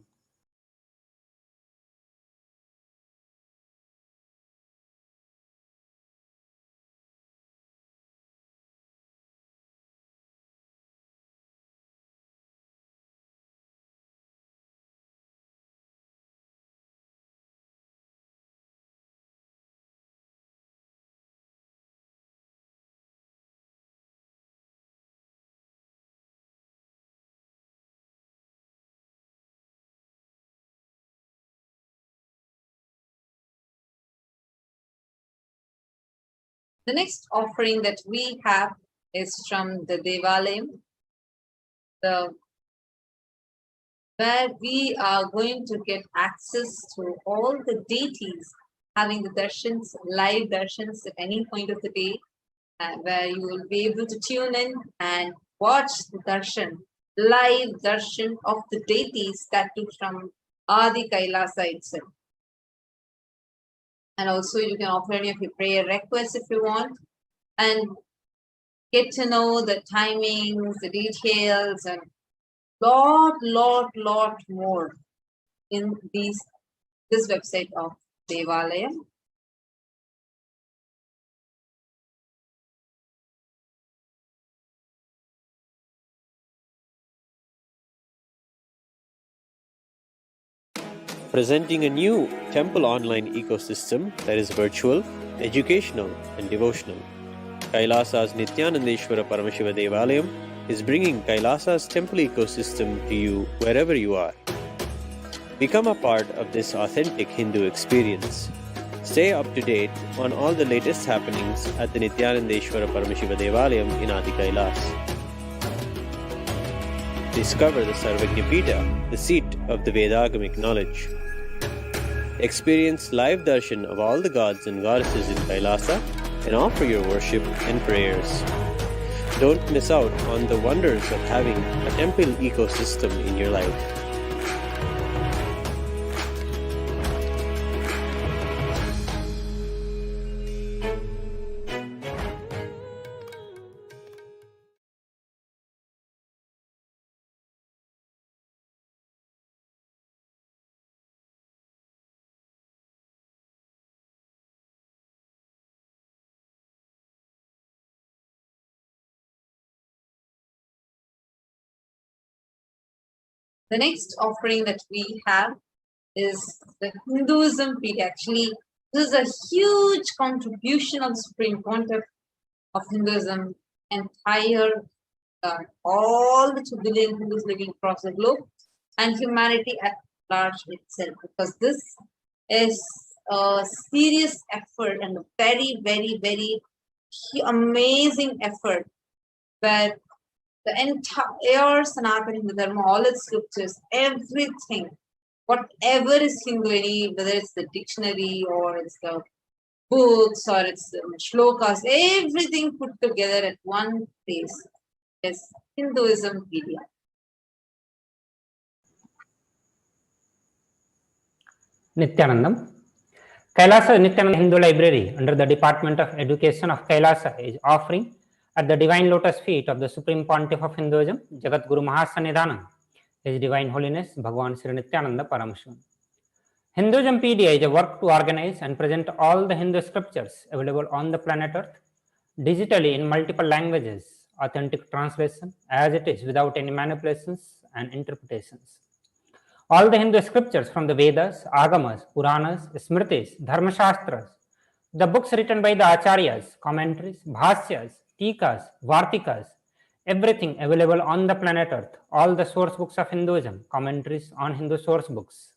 The next offering that we have is from the Devalayam, where we are going to get access to all the deities, having the darshans, live darshans at any point of the day, where you will be able to tune in and watch the darshan, live darshan of the deities that took from Adi Kailasa itself. And also you can offer any of your prayer requests if you want, and get to know the timings, the details, and lot more in this website of Devalayam. Presenting a new temple online ecosystem that is virtual, educational, and devotional. Kailasa's Nithyanandeshwara Paramashiva Devalayam is bringing Kailasa's temple ecosystem to you wherever you are. Become a part of this authentic Hindu experience. Stay up to date on all the latest happenings at the Nithyanandeshwara Paramashiva Devalayam in Adi Kailas. Discover the Sarvajñapita, the seat of the Vedagamic knowledge. Experience live darshan of all the gods and goddesses in Kailasa and offer your worship and prayers. Don't miss out on the wonders of having a temple ecosystem in your life. The next offering that we have is the Hinduism Peak. Actually, this is a huge contribution of the Supreme Pontiff of Hinduism, entire all the 2 billion Hindus living across the globe and humanity at large itself, because this is a serious effort and a very, very, very amazing effort where the entire Sanatana Hindu Dharma, all its scriptures, everything, whatever is Hindu, whether it's the dictionary or it's the books or it's the shlokas, everything put together at one place is Hinduismpedia. Nithyanandam. Kailasa Nithyananda Hindu Library under the Department of Education of Kailasa is offering at the divine lotus feet of the Supreme Pontiff of Hinduism, Jagat Guru Mahasannidhanam, His Divine Holiness Bhagavan Sri Nithyananda Paramashivam. Hinduismpedia is a work to organize and present all the Hindu scriptures available on the planet Earth digitally in multiple languages, authentic translation as it is without any manipulations and interpretations. All the Hindu scriptures from the Vedas, Agamas, Puranas, Smritis, Dharmashastras, the books written by the Acharyas, commentaries, Bhasyas, Tikas, Vartikas, everything available on the planet Earth, all the source books of Hinduism, commentaries on Hindu source books,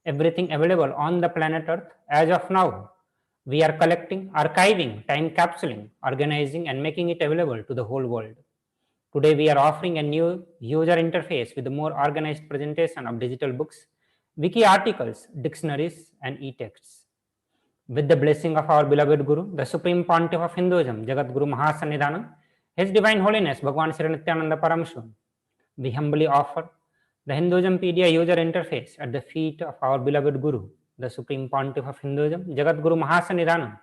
everything available on the planet Earth. As of now, we are collecting, archiving, time capsuling, organizing and making it available to the whole world. Today we are offering a new user interface with a more organized presentation of digital books, wiki articles, dictionaries and e-texts. With the blessing of our beloved Guru, the Supreme Pontiff of Hinduism, Jagat Guru Mahasannidhanam, His Divine Holiness Bhagavan Sri Nithyananda Paramashivam, we humbly offer the Hinduismpedia user interface at the feet of our beloved Guru, the Supreme Pontiff of Hinduism, Jagat Guru Mahasannidhanam,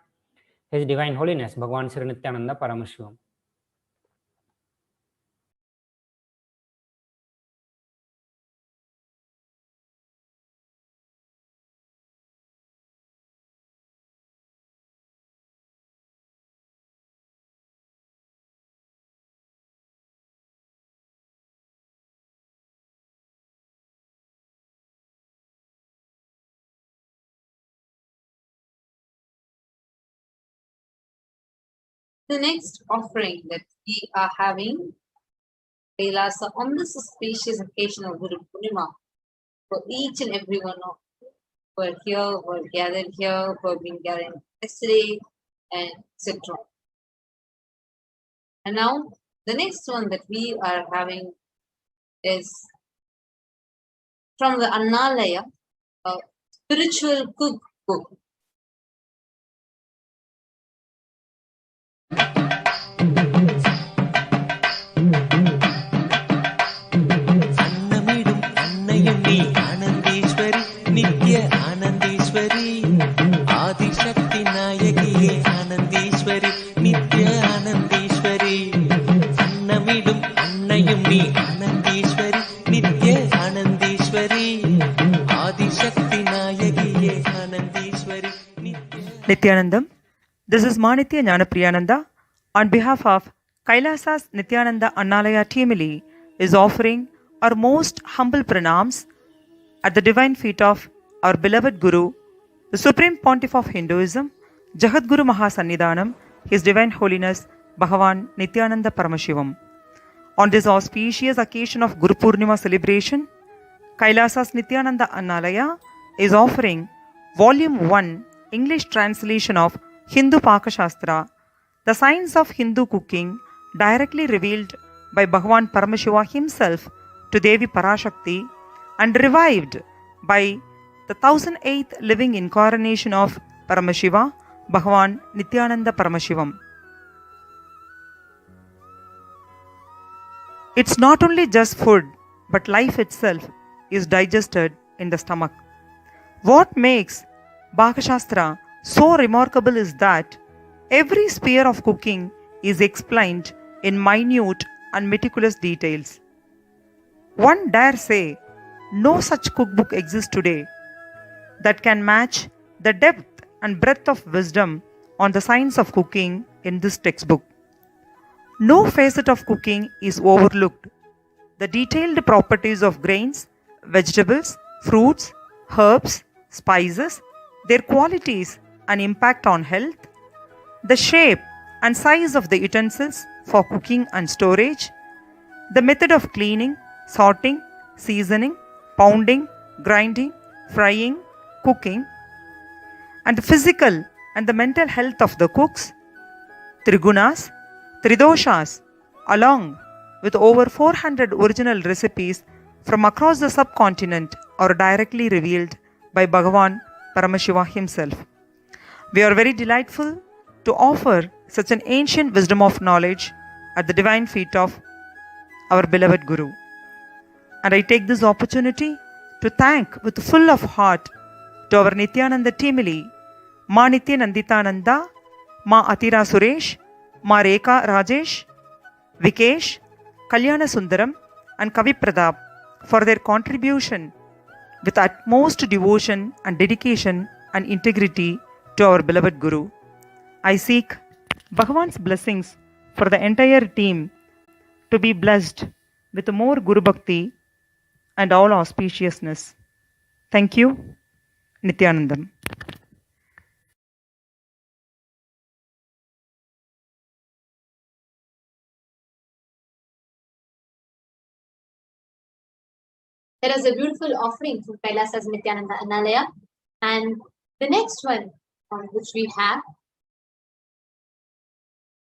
His Divine Holiness Bhagavan Sri Nithyananda Paramashivam. The next offering that we are having, Kailasa, on this auspicious occasion of Guru Poornima, for each and every one of you who are here, who are gathered here, who have been gathered yesterday, and etc. And now, the next one that we are having is from the Annalaya, a spiritual cookbook. அன்னமிடும் அன்னையும் நீ ஆனந்தீஸ்வரி நித்ய ஆனந்தீஸ்வரி ஆதிசக்தி நாயகியே ஆனந்தீஸ்வரி நித்ய ஆனந்தீஸ்வரி அன்னமிடும் அன்னையும் நீ ஆனந்தீஸ்வரி நித்ய ஆனந்தீஸ்வரி ஆதிசக்தி நாயகியே ஆனந்தீஸ்வரி Nithyanandam. This is Manitya Jnanapriyananda on behalf of Kailasa's Nithyananda Annalaya Teamili is offering our most humble pranams at the divine feet of our beloved Guru, the Supreme Pontiff of Hinduism, Jagat Guru Mahasannidhanam, His Divine Holiness Bhagavan Nithyananda Paramashivam. On this auspicious occasion of Guru Poornima celebration, Kailasa's Nithyananda Annalaya is offering Volume 1 English translation of Hindu Pakashastra, the science of Hindu cooking, directly revealed by Bhagavan Paramashiva himself to Devi Parashakti and revived by the 1008th living incarnation of Paramashiva, Bhagavan Nithyananda Paramashivam. It's not only just food, but life itself is digested in the stomach. What makes Pakashastra so remarkable is that every sphere of cooking is explained in minute and meticulous details. One dare say, no such cookbook exists today that can match the depth and breadth of wisdom on the science of cooking in this textbook. No facet of cooking is overlooked. The detailed properties of grains, vegetables, fruits, herbs, spices, their qualities and impact on health, the shape and size of the utensils for cooking and storage, the method of cleaning, sorting, seasoning, pounding, grinding, frying, cooking, and the physical and the mental health of the cooks, trigunas, tridoshas, along with over 400 original recipes from across the subcontinent are directly revealed by Bhagavan Paramashiva himself. We are very delightful to offer such an ancient wisdom of knowledge at the divine feet of our beloved Guru. And I take this opportunity to thank with full of heart to our Nithyananda Timili, Ma Nithya Nanditananda, Ma Atira Suresh, Ma Rekha Rajesh, Vikesh, Kalyana Sundaram and Kavi Pradap for their contribution with utmost devotion and dedication and integrity to our beloved Guru. I seek Bhagavan's blessings for the entire team to be blessed with more Guru Bhakti and all auspiciousness. Thank you, Nithyanandam. There is a beautiful offering from Kailasa's Nithyananda Annalaya. And the next one which we have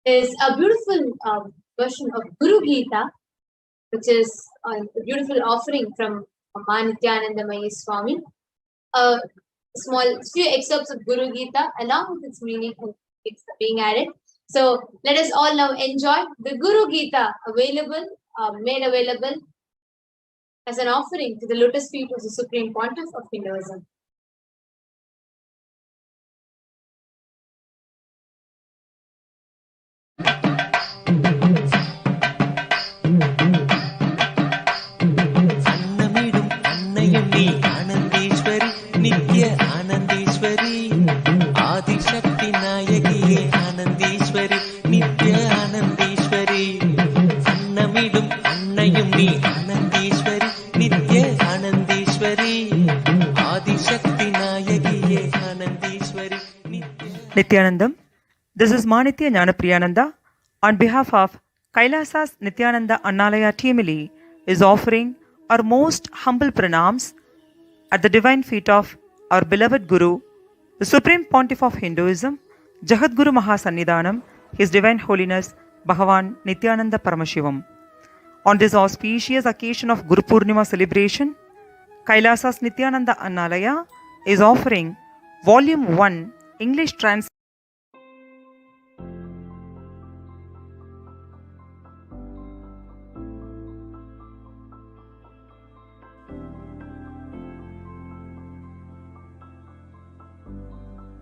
is a beautiful version of Guru Gita, which is a beautiful offering from Ma Nithyananda Swami. A small few excerpts of Guru Gita along with its meaning it's being added. So let us all now enjoy the Guru Gita made available as an offering to the lotus feet of the Supreme Pontiff of Hinduism. அன்னமிடும் அன்னையும் நீ ஆனந்தீஸ்வரி நித்ய ஆனந்தீஸ்வரி ஆதிசக்தி நாயகியே ஆனந்தீஸ்வரி நித்ய ஆனந்தீஸ்வரி அன்னமிடும் அன்னையும் நீ ஆனந்தீஸ்வரி நித்ய ஆனந்தீஸ்வரி ஆதிசக்தி நாயகியே ஆனந்தீஸ்வரி Nithyanandam, this is Ma Nithyananda Paramashivam on behalf of Kailasa's Nithyananda Annalaya Timili is offering our most humble pranams at the divine feet of our beloved Guru, the Supreme Pontiff of Hinduism, Jagadguru Mahasannidhanam, His Divine Holiness Bhagavan Nithyananda Paramashivam. On this auspicious occasion of Guru Poornima celebration, Kailasa's Nithyananda Annalaya is offering Volume 1 English translation.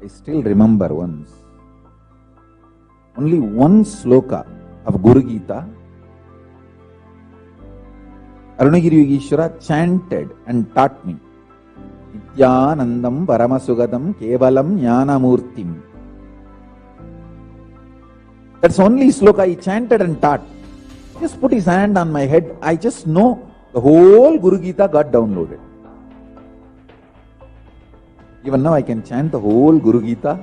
I still remember once, only one sloka of Guru Gita, Arunagiri Yogeshwara chanted and taught me. Nithyanandam Paramasugadam Kevalam Jnanamurtim. That's only sloka he chanted and taught. Just put his hand on my head, I just know the whole Guru Gita got downloaded. Even now I can chant the whole Guru Gita.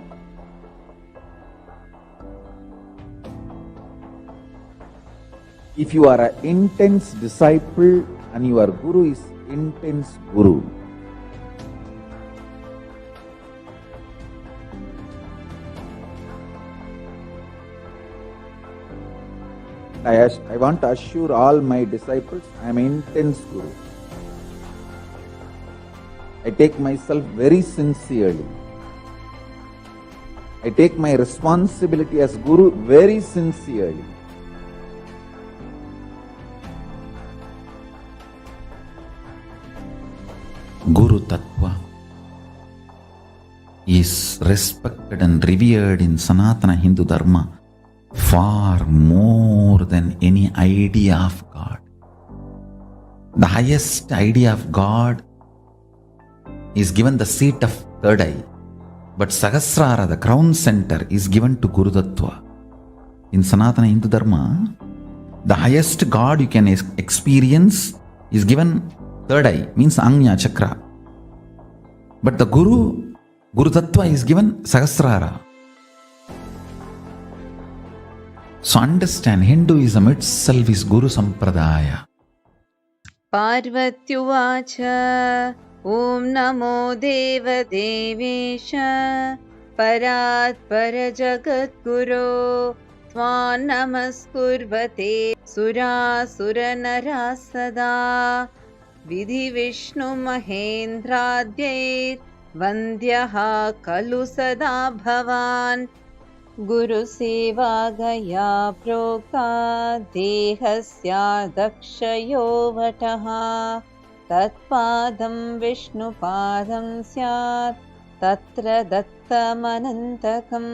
If you are an intense disciple and your guru is intense guru, I want to assure all my disciples, I am an intense guru. I take myself very sincerely. I take my responsibility as guru very sincerely. Guru Tattva is respected and revered in Sanatana Hindu Dharma far more than any idea of God. The highest idea of God is given the seat of third eye, but Sahasrara, the crown center, is given to Guru Tattva. In Sanatana Hindu Dharma, the highest God you can experience is given third eye, means Anya Chakra. But the Guru Tattva is given Sahasrara. So understand, Hinduism itself is Guru Sampradaya. Parvatyuvacha Om Namo Deva Devesha Parat Parajagat Guru Tvan Namaskurvate Sura Suranara Sada Vidhi Vishnu Mahendradyait Vandyaha Kalu Sada Bhavan Guru Seva Gaya Prokta Dehasya Dakshayo Vataha Tatpadam Vishnu Padam Syat Tatra Dattamanantakam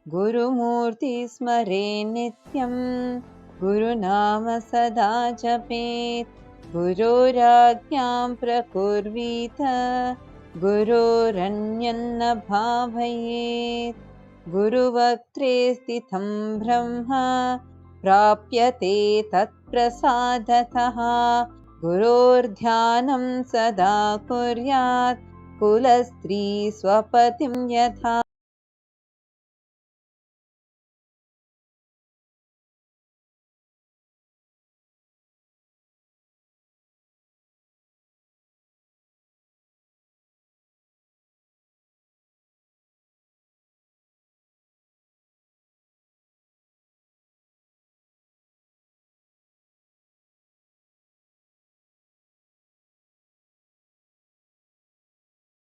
Guru Murti Smare Nityam Guru Nama Sada Japet Guru Ragyam Prakurvita Guru Ranyanna Bhavayet Guru Vaktre Sthitham Brahma Prapyate Tat Prasadataha Gurur Dhyanam Sada Kuryat Kulastri Swapatim Yatha.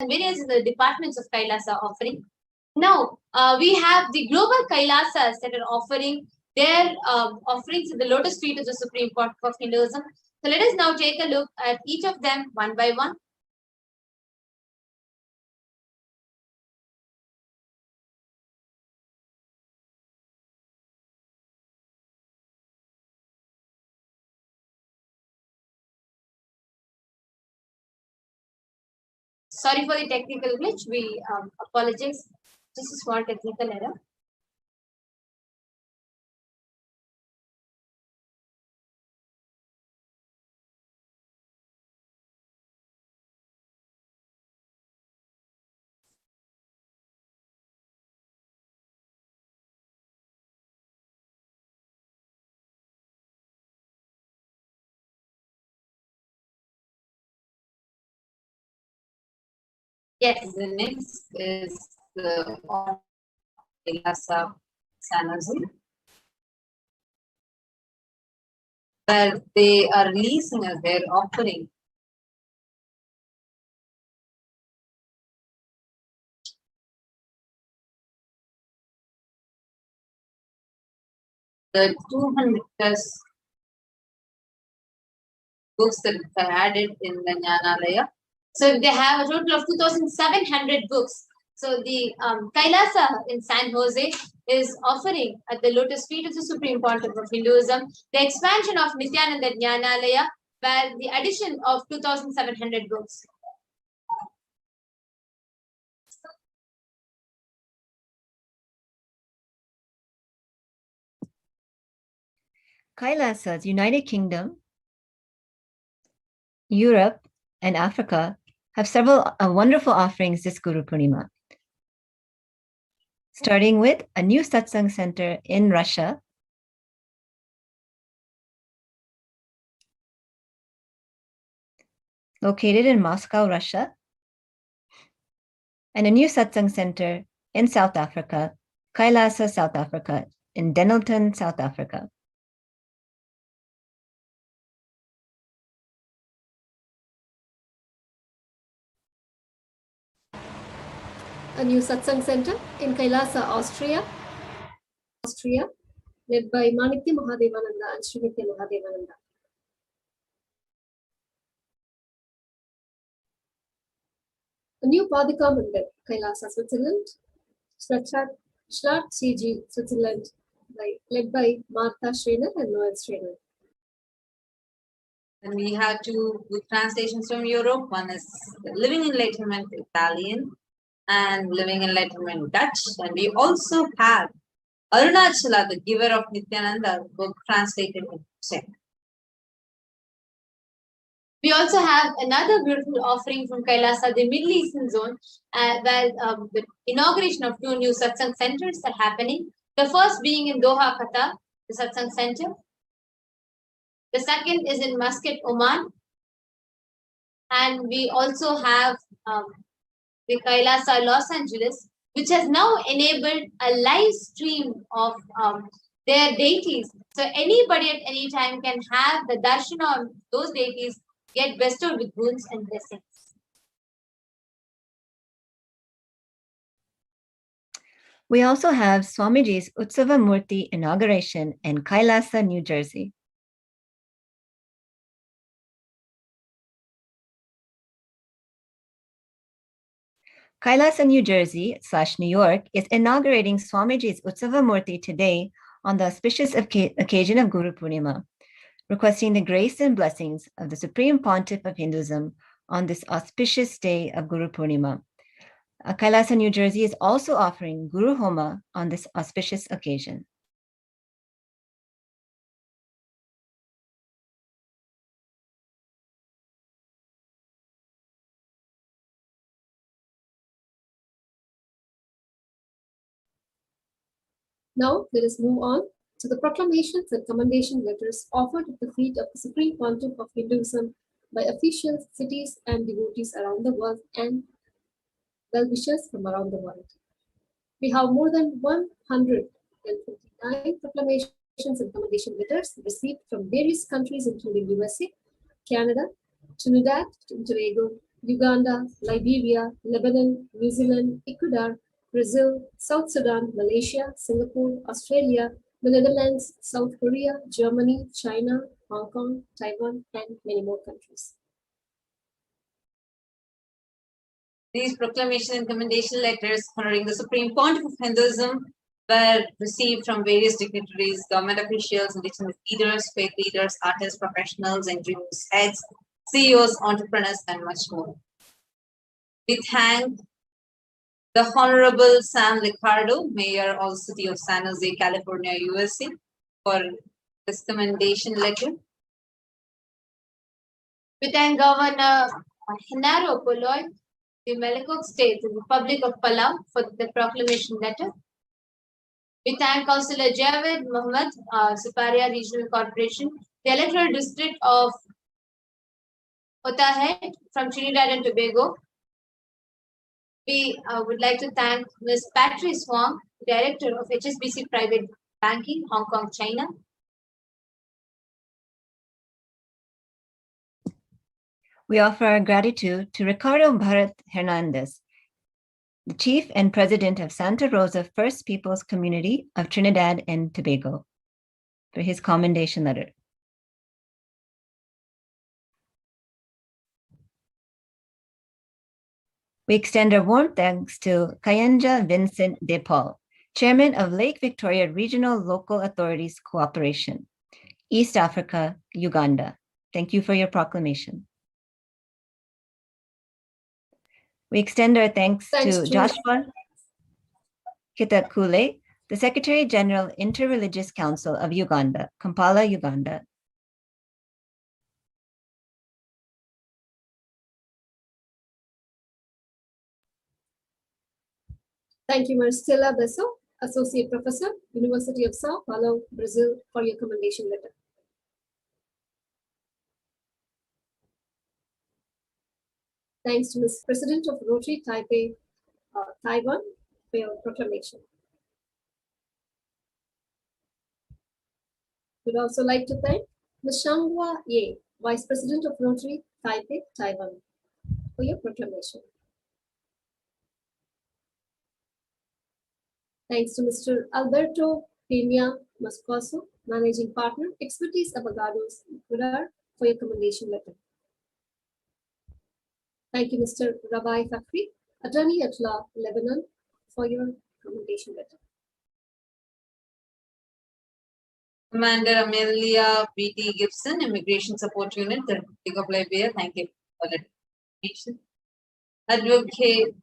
Various the departments of Kailasa offering. Now, we have the global Kailasas that are offering their offerings in the lotus feet of the Supreme Court of Hinduism. So let us now take a look at each of them one by one. Sorry for the technical glitch. We apologize. Just a small technical error. Yes. The next is the Kailasa Sanazim, where they are releasing as their offering the 200 plus books that are added in the Jnanalaya. So they have a total of 2,700 books. So the Kailasa in San Jose is offering at the lotus feet of the Supreme Pontiff of Hinduism the expansion of Nithyananda Jnanalaya, where the addition of 2,700 books. Kailasas, United Kingdom, Europe, and Africa have several wonderful offerings this Guru Poornima. Starting with a new satsang center in Russia, located in Moscow, Russia, and a new satsang center in South Africa, Kailasa, South Africa, in Denelton, South Africa. A new satsang center in Kailasa, Austria, led by Manitya Mahadevananda and Srinitya Mahadevananda. A new Padika Mandir, Kailasa, Switzerland, Schlat CG, Switzerland, led by Martha Schreiner and Noel Schreiner. And we have two good translations from Europe. One is Living Enlightenment Italian and Living Enlightenment Dutch. And we also have Arunachala, the giver of Nithyananda, book translated in Czech. We also have another beautiful offering from Kailasa, the Middle Eastern zone, where the inauguration of two new satsang centers are happening. The first being in Doha, Qatar, the satsang center. The second is in Muscat, Oman. And we also have the Kailasa, Los Angeles, which has now enabled a live stream of their deities. So anybody at any time can have the darshan of those deities get bestowed with boons and blessings. We also have Swamiji's Utsava Murti inauguration in Kailasa, New Jersey. Kailasa, New Jersey / New York is inaugurating Swamiji's Utsava Murti today on the auspicious occasion of Guru Poornima, requesting the grace and blessings of the Supreme Pontiff of Hinduism on this auspicious day of Guru Poornima. Kailasa, New Jersey is also offering Guru Homa on this auspicious occasion. Now let us move on to the proclamations and commendation letters offered at the feet of the Supreme Pontiff of Hinduism by officials, cities, and devotees around the world and well-wishers from around the world. We have more than 159 proclamations and commendation letters received from various countries, including USA, Canada, Trinidad and Tobago, Uganda, Liberia, Lebanon, New Zealand, Ecuador, Brazil, South Sudan, Malaysia, Singapore, Australia, the Netherlands, South Korea, Germany, China, Hong Kong, Taiwan, and many more countries. These proclamation and commendation letters honoring the Supreme Pontiff of Hinduism were received from various dignitaries, government officials, indigenous leaders, faith leaders, artists, professionals, NGOs, heads, CEOs, entrepreneurs, and much more. We thank the Honorable Sam Ricardo, Mayor of the City of San Jose, California, USA, for this commendation letter. We thank Governor Henaro Poloy, the Malakok State, the Republic of Palau, for the proclamation letter. We thank Councillor Javed Mohammed, Suparia Regional Corporation, the Electoral District of Otahead from Trinidad and Tobago. We would like to thank Ms. Patrice Wong, Director of HSBC Private Banking, Hong Kong, China. We offer our gratitude to Ricardo Bharat Hernandez, the Chief and President of Santa Rosa First Peoples Community of Trinidad and Tobago, for his commendation letter. We extend our warm thanks to Kayanja Vincent De Paul, Chairman of Lake Victoria Regional Local Authorities Cooperation, East Africa, Uganda. Thank you for your proclamation. We extend our thanks to Joshua Kitakule, the Secretary General, Interreligious Council of Uganda, Kampala, Uganda. Thank you, Marcela Besso, Associate Professor, University of Sao Paulo, Brazil, for your commendation letter. Thanks to Ms. President of Rotary Taipei, Taiwan, for your proclamation. We'd also like to thank Ms. Shanghua Ye, Vice President of Rotary Taipei, Taiwan, for your proclamation. Thanks to Mr. Alberto Peña Moscoso, Managing Partner, Expertise Avocados, Ecuador, for your commendation letter. Thank you, Mr. Rabai Fakhri, Attorney at Law, Lebanon, for your commendation letter. Commander Amelia B.T. Gibson, Immigration Support Unit, the Republic of Liberia. Thank you for the information. Advocate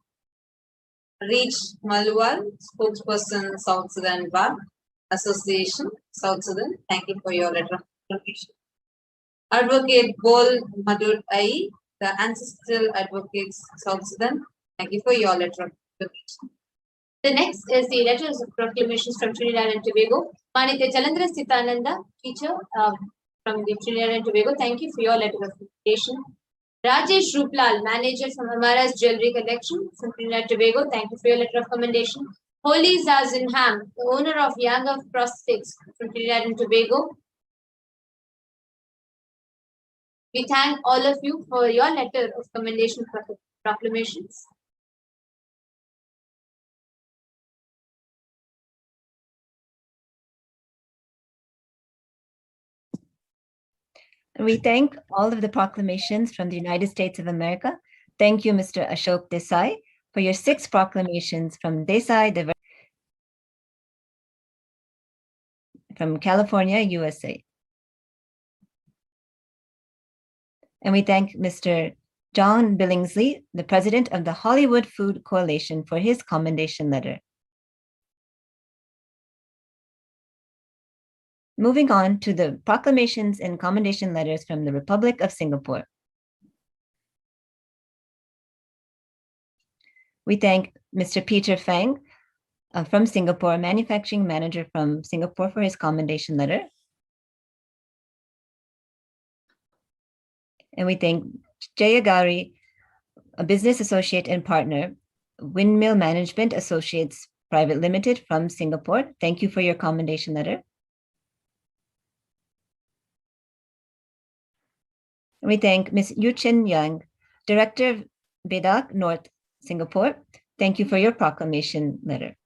Reach Malwal, Spokesperson, South Sudan Bar Association, South Sudan. Thank you for your letter of information. Advocate Bol Madud Ai, the Ancestral Advocates, South Sudan. Thank you for your letter of information. The next is the letters of proclamations from Trinidad and Tobago. Manitya Chalandra Sitananda, teacher from the Trinidad and Tobago. Thank you for your letter of invitation. Rajesh Ruplal, manager from Amara's Jewelry Collection from Trinidad and Tobago. Thank you for your letter of commendation. Holy Zazinham, the owner of Young of Prosthetics from Trinidad and Tobago. We thank all of you for your letter of commendation proclamations. We thank all of the proclamations from the United States of America. Thank you, Mr. Ashok Desai, for your 6 proclamations from Desai from California, USA. And we thank Mr. John Billingsley, the president of the Hollywood Food Coalition, for his commendation letter. Moving on to the proclamations and commendation letters from the Republic of Singapore. We thank Mr. Peter Fang from Singapore, manufacturing manager from Singapore, for his commendation letter. And we thank Jayagari, a business associate and partner, Windmill Management Associates Private Limited from Singapore. Thank you for your commendation letter. We thank Ms. Yu Chen Yang, Director of BEDAC North, Singapore. Thank you for your proclamation letter.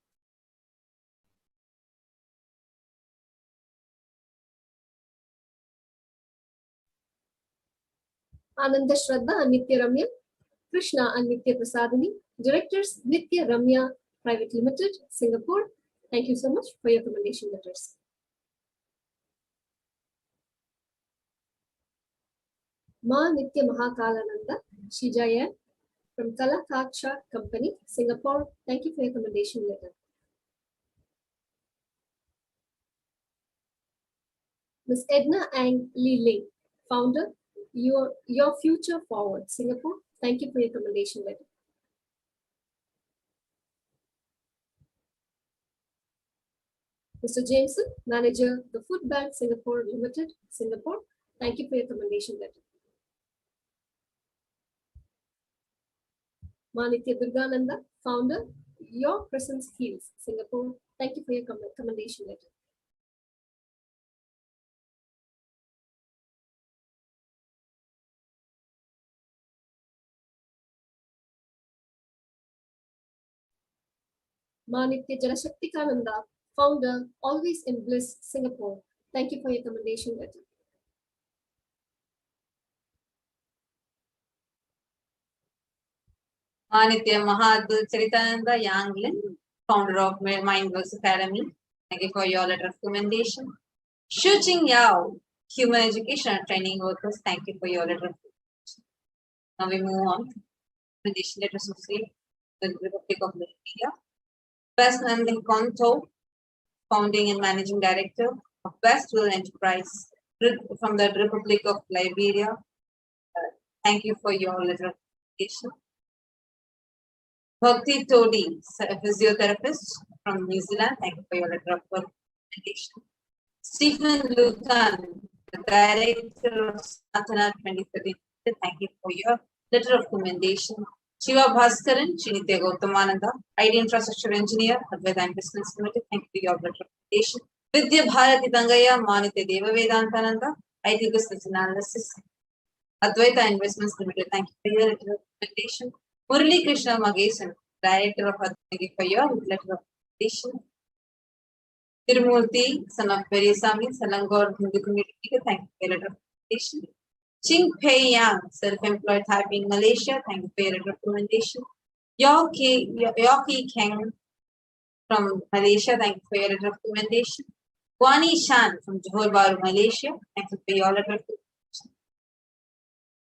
Ananda Shraddha and Nitya Ramya, Krishna and Nitya Prasadini, Directors, Nitya Ramya Private Limited, Singapore. Thank you so much for your commendation letters. Ma Nitya Mahakalananda, Shijayan, from Kalakacha Company, Singapore. Thank you for your commendation letter. Ms. Edna Ang Lee Ling, founder, Your Future Forward, Singapore. Thank you for your commendation letter. Mr. Jameson, manager, the Food Bank Singapore Limited, Singapore. Thank you for your commendation letter. Manitya Durgananda, founder, Your Presence Heals, Singapore. Thank you for your commendation letter. Manitya Janashaktikananda, founder, Always in Bliss, Singapore. Thank you for your commendation letter. Manitya Mahadul Charitananda Yanglin, founder of Mindworks Academy. Thank you for your letter of commendation. Shu Ching Yao, Human Education and Training Workers. Thank you for your letter of commendation. Now we move on to commendation letters of the Republic of Liberia. West Nandin Konto, founding and managing director of Westville Enterprise from the Republic of Liberia. Thank you for your letter of commendation. Bhakti Todi, a physiotherapist from New Zealand. Thank you for your letter of recommendation. Stephen Lucan, the director of Satana 2013. Thank you for your Letter of Commendation. Shiva Bhaskaran, Srinitya Gautamananda, IT Infrastructure Engineer, Advaita Investments Limited. Thank you for your letter of commendation. Vidya Bharati Dangaya, Manitya Deva Vedantananda, IT Business Analysis, Advaita Investments Limited. Thank you for your letter of commendation. Murali Krishna Magesan, Director of Advaita, for your letter of commendation. Tirumurthy, son of Perisami, Salangor Hindu Community. Thank you for your letter of commendation. Ching Pei Yang, self-employed typing Malaysia. Thank you for your recommendation. Yoki Keng from Malaysia. Thank you for your recommendation. Guani Shan from Johor Bahru, Malaysia. Thank you for your recommendation.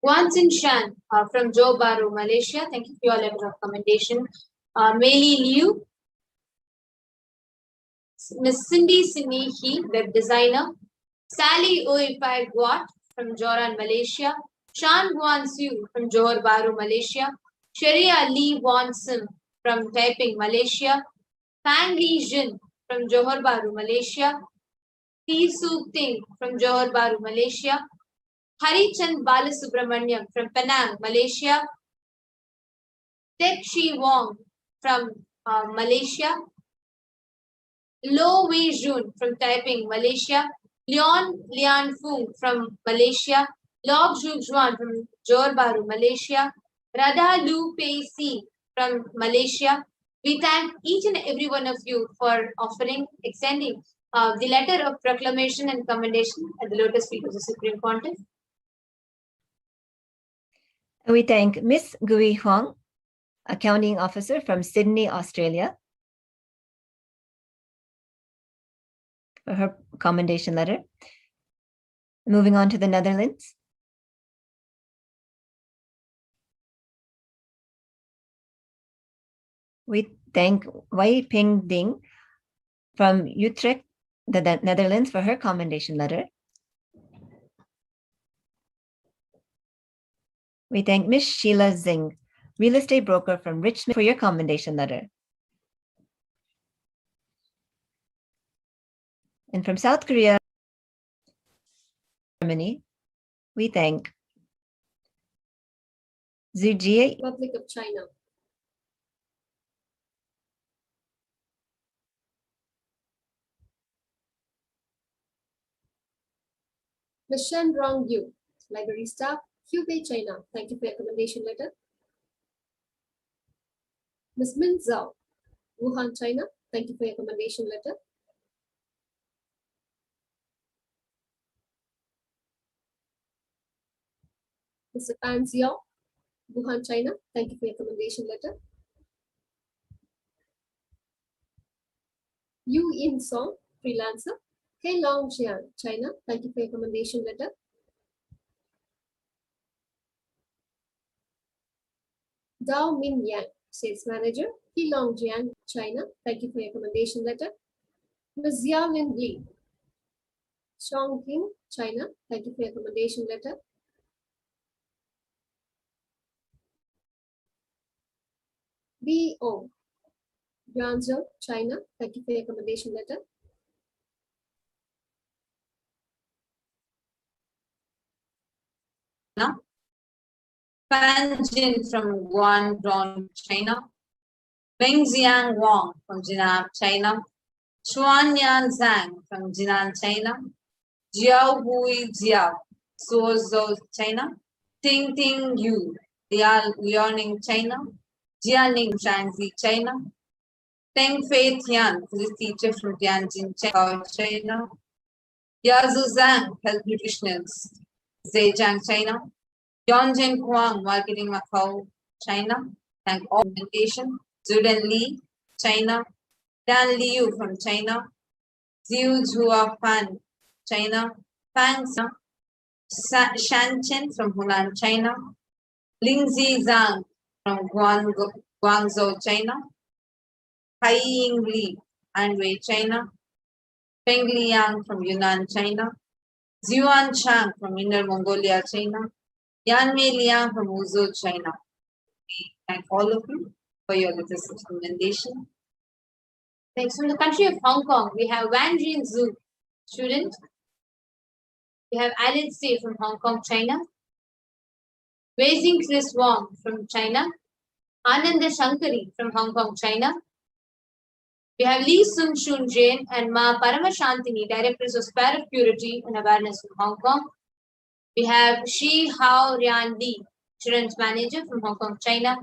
Guanzin Shan from Johor Bahru, Malaysia. Thank you for your letter of commendation. Meili Liu, Miss Cindy Sinihi, web designer. Sally Oipai Guat from Joran, Malaysia. Shan Guan Siu from Johor Bahru, Malaysia. Sharia Lee Won Sim from Taiping, Malaysia. Fang Li Jin from Johor Bahru, Malaysia. T. Suk Ting from Johor Bahru, Malaysia. Harichand Balasubramaniam from Penang, Malaysia. Tek Shi Wong from Malaysia. Lo Wei Jun from Taiping, Malaysia. Leon Lian Fung from Malaysia. Log Zhu Juan from Johor Bahru, Malaysia. Radha Lu Pei Si from Malaysia. We thank each and every one of you for extending the letter of proclamation and commendation at the lotus feet of the Supreme Pontiff. We thank Miss Gui Huang, Accounting Officer from Sydney, Australia, for her commendation letter. Moving on to the Netherlands. We thank Wai Ping Ding from Utrecht, the Netherlands, for her commendation letter. We thank Miss Sheila Zing, real estate broker from Richmond, for your commendation letter. And from South Korea, Germany, we thank Zujie, Republic of China. Ms. Shen Rong Yu, library staff, Hubei, China. Thank you for your commendation letter. Ms. Min Zhao, Wuhan, China. Thank you for your commendation letter. Mr. Pan Xiao, Wuhan, China. Thank you for your commendation letter. Yu In Song, freelancer, Heilong Jian, China. Thank you for your commendation letter. Dao Min Yang, sales manager, Heilong Jian, China. Thank you for your commendation letter. Ms. Xiaolin Li, Chongqing, China. Thank you for your commendation letter. B.O. Guangzhou, China. Thank you for your commendation letter. Fan Jin from Guangdong, China. Meng Xiang Wang from Jinan, China. Chuanyan Zhang from Jinan, China. Jiao Hui Jiao, Suzhou, China. Ting Ting Yu, Liaoning, China. Jianing, Shanxi, China. Teng Fei Tian, physics teacher from Tianjin, China. Yazu Zhang, health nutritionist, Zhejiang, China. Yongjin Huang, marketing, Macau, China. Thank all communication. Zuden Li, China. Dan Liu from China. Ziu Zhuafan, China. Fang Shan Chen from Hunan, China. Lingzi Zhang from Guangzhou, China. Hai Ying Li, Anhui, China. Peng Liang from Yunnan, China. Zhuan Chang from Inner Mongolia, China. Yan Mei Liang from Wuzhou, China. We thank all of you for your letters of commendation. Thanks. From the country of Hong Kong, we have Wang Jin Zhu, student. We have Alan Stay from Hong Kong, China. Weijing Chris Wong from China. Ananda Shankari from Hong Kong, China. We have Lee Sung Shun Jain and Ma Paramashantini, Directors of Spirit of Purity and Awareness from Hong Kong. We have Shi Hao Rian Li, Children's Manager from Hong Kong, China.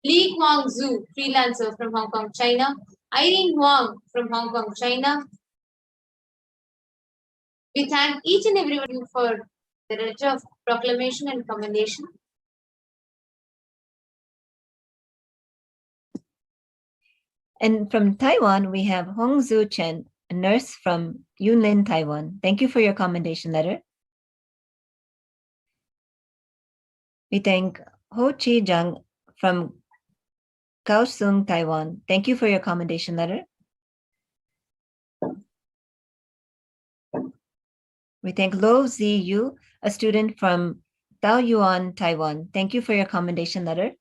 Li Kwang Zhu, Freelancer from Hong Kong, China. Irene Wang from Hong Kong, China. We thank each and every one of you for the letter of proclamation and commendation. And from Taiwan, we have Hong Zhu Chen, a nurse from Yunlin, Taiwan. Thank you for your commendation letter. We thank Ho Chi Jung from Kaohsiung, Taiwan. Thank you for your commendation letter. We thank Lo Zi Yu, a student from Taoyuan, Taiwan. Thank you for your commendation letter.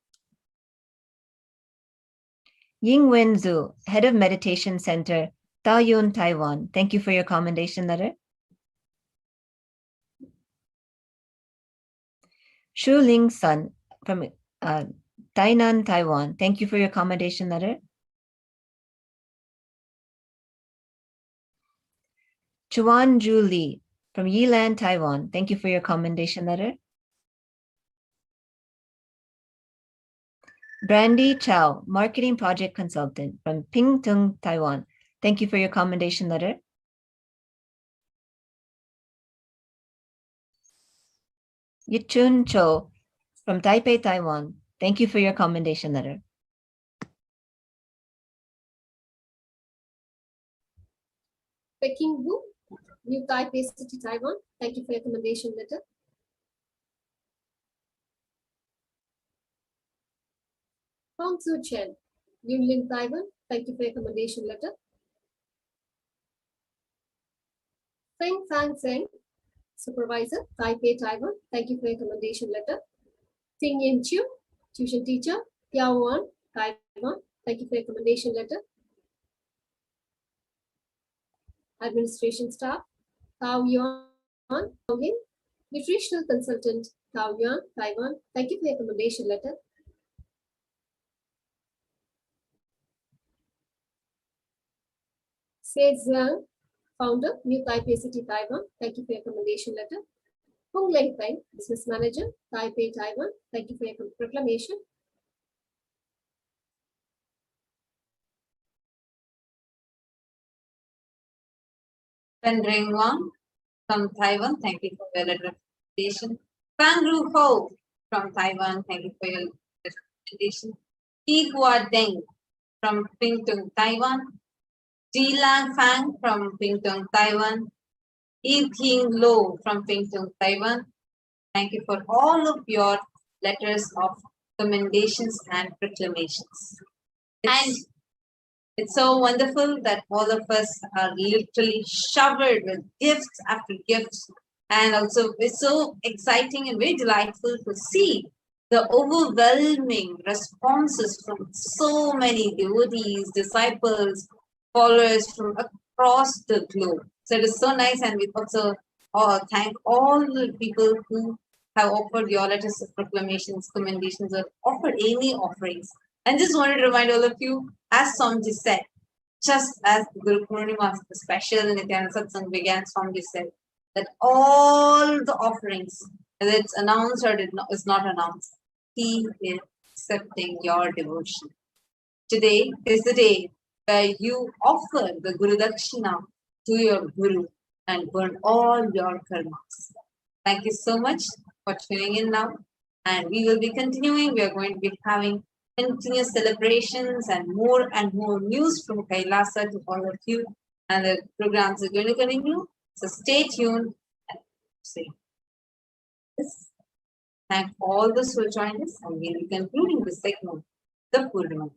Ying Wen Zhu, Head of Meditation Center, Taoyuan, Taiwan. Thank you for your commendation letter. Shu Ling Sun from Tainan, Taiwan. Thank you for your commendation letter. Chuan Ju Li from Yilan, Taiwan. Thank you for your commendation letter. Brandy Chow, Marketing Project Consultant from Pingtung, Taiwan. Thank you for your commendation letter. Yichun Cho from Taipei, Taiwan. Thank you for your commendation letter. Peking Wu, New Taipei City, Taiwan. Thank you for your commendation letter. Hong Tzu Chen, Yunlin, Taiwan. Thank you for your commendation letter. Feng Fang Zheng, Supervisor, Taipei, Taiwan. Thank you for your commendation letter. Ting Yin Chiu, Tuition Teacher, Piaoan, Taiwan. Thank you for your commendation letter. Administration Staff, Tao Yuan, Hongin, Nutritional Consultant, Tao Yuan, Taiwan. Thank you for your commendation letter. Sei Zhang, Founder, New Taipei City, Taiwan. Thank you for your commendation letter. Hong Leng Peng, Business Manager, Taipei, Taiwan. Thank you for your proclamation. Pen Ring Wang from Taiwan, thank you for your recommendation. Fang Ru Ho from Taiwan, thank you for your recommendation. Yi Hua Deng from Pingtung, Taiwan. Ji Lang Fang from Pingtung, Taiwan. Yi Ting Lo from Pingtung, Taiwan. Thank you for all of your letters of commendations and proclamations. And it's so wonderful that all of us are literally showered with gifts after gifts. And also it's so exciting and very delightful to see the overwhelming responses from so many devotees, disciples, followers from across the globe. So it is so nice, and we also thank all the people who have offered your letters of proclamations, commendations, or offered any offerings. And just wanted to remind all of you, as Swamiji said, just as Guru Poornima, the special Nithyananda Satsang began, Swamiji said that all the offerings, whether it's announced or is not announced, he is accepting your devotion. Today is the day where you offer the Guru Dakshina to your Guru and burn all your karmas. Thank you so much for tuning in now. And we will be continuing. We are going to be having continuous celebrations and more news from Kailasa to all of you. And the programs are going to continue. So stay tuned and see. Thank all those who joined us, and we will be concluding this segment, the Poornima.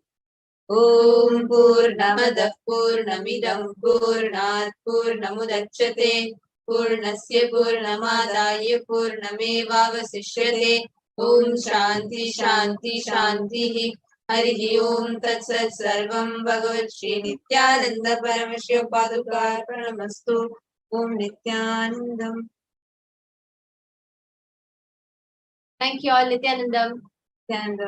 Om Poornamada Poornamidam Poornat Poornamudachyate Poornasya Poornamadaya Poornamevavasishyate. Om Shanti Shanti Shanti. Harihi Om Tat Sat Sarvam Bhagavat Shri Nithyananda Paramashivam Paduka Pranamastu. Om Nithyanandam. Thank you all, Nithyanandam. And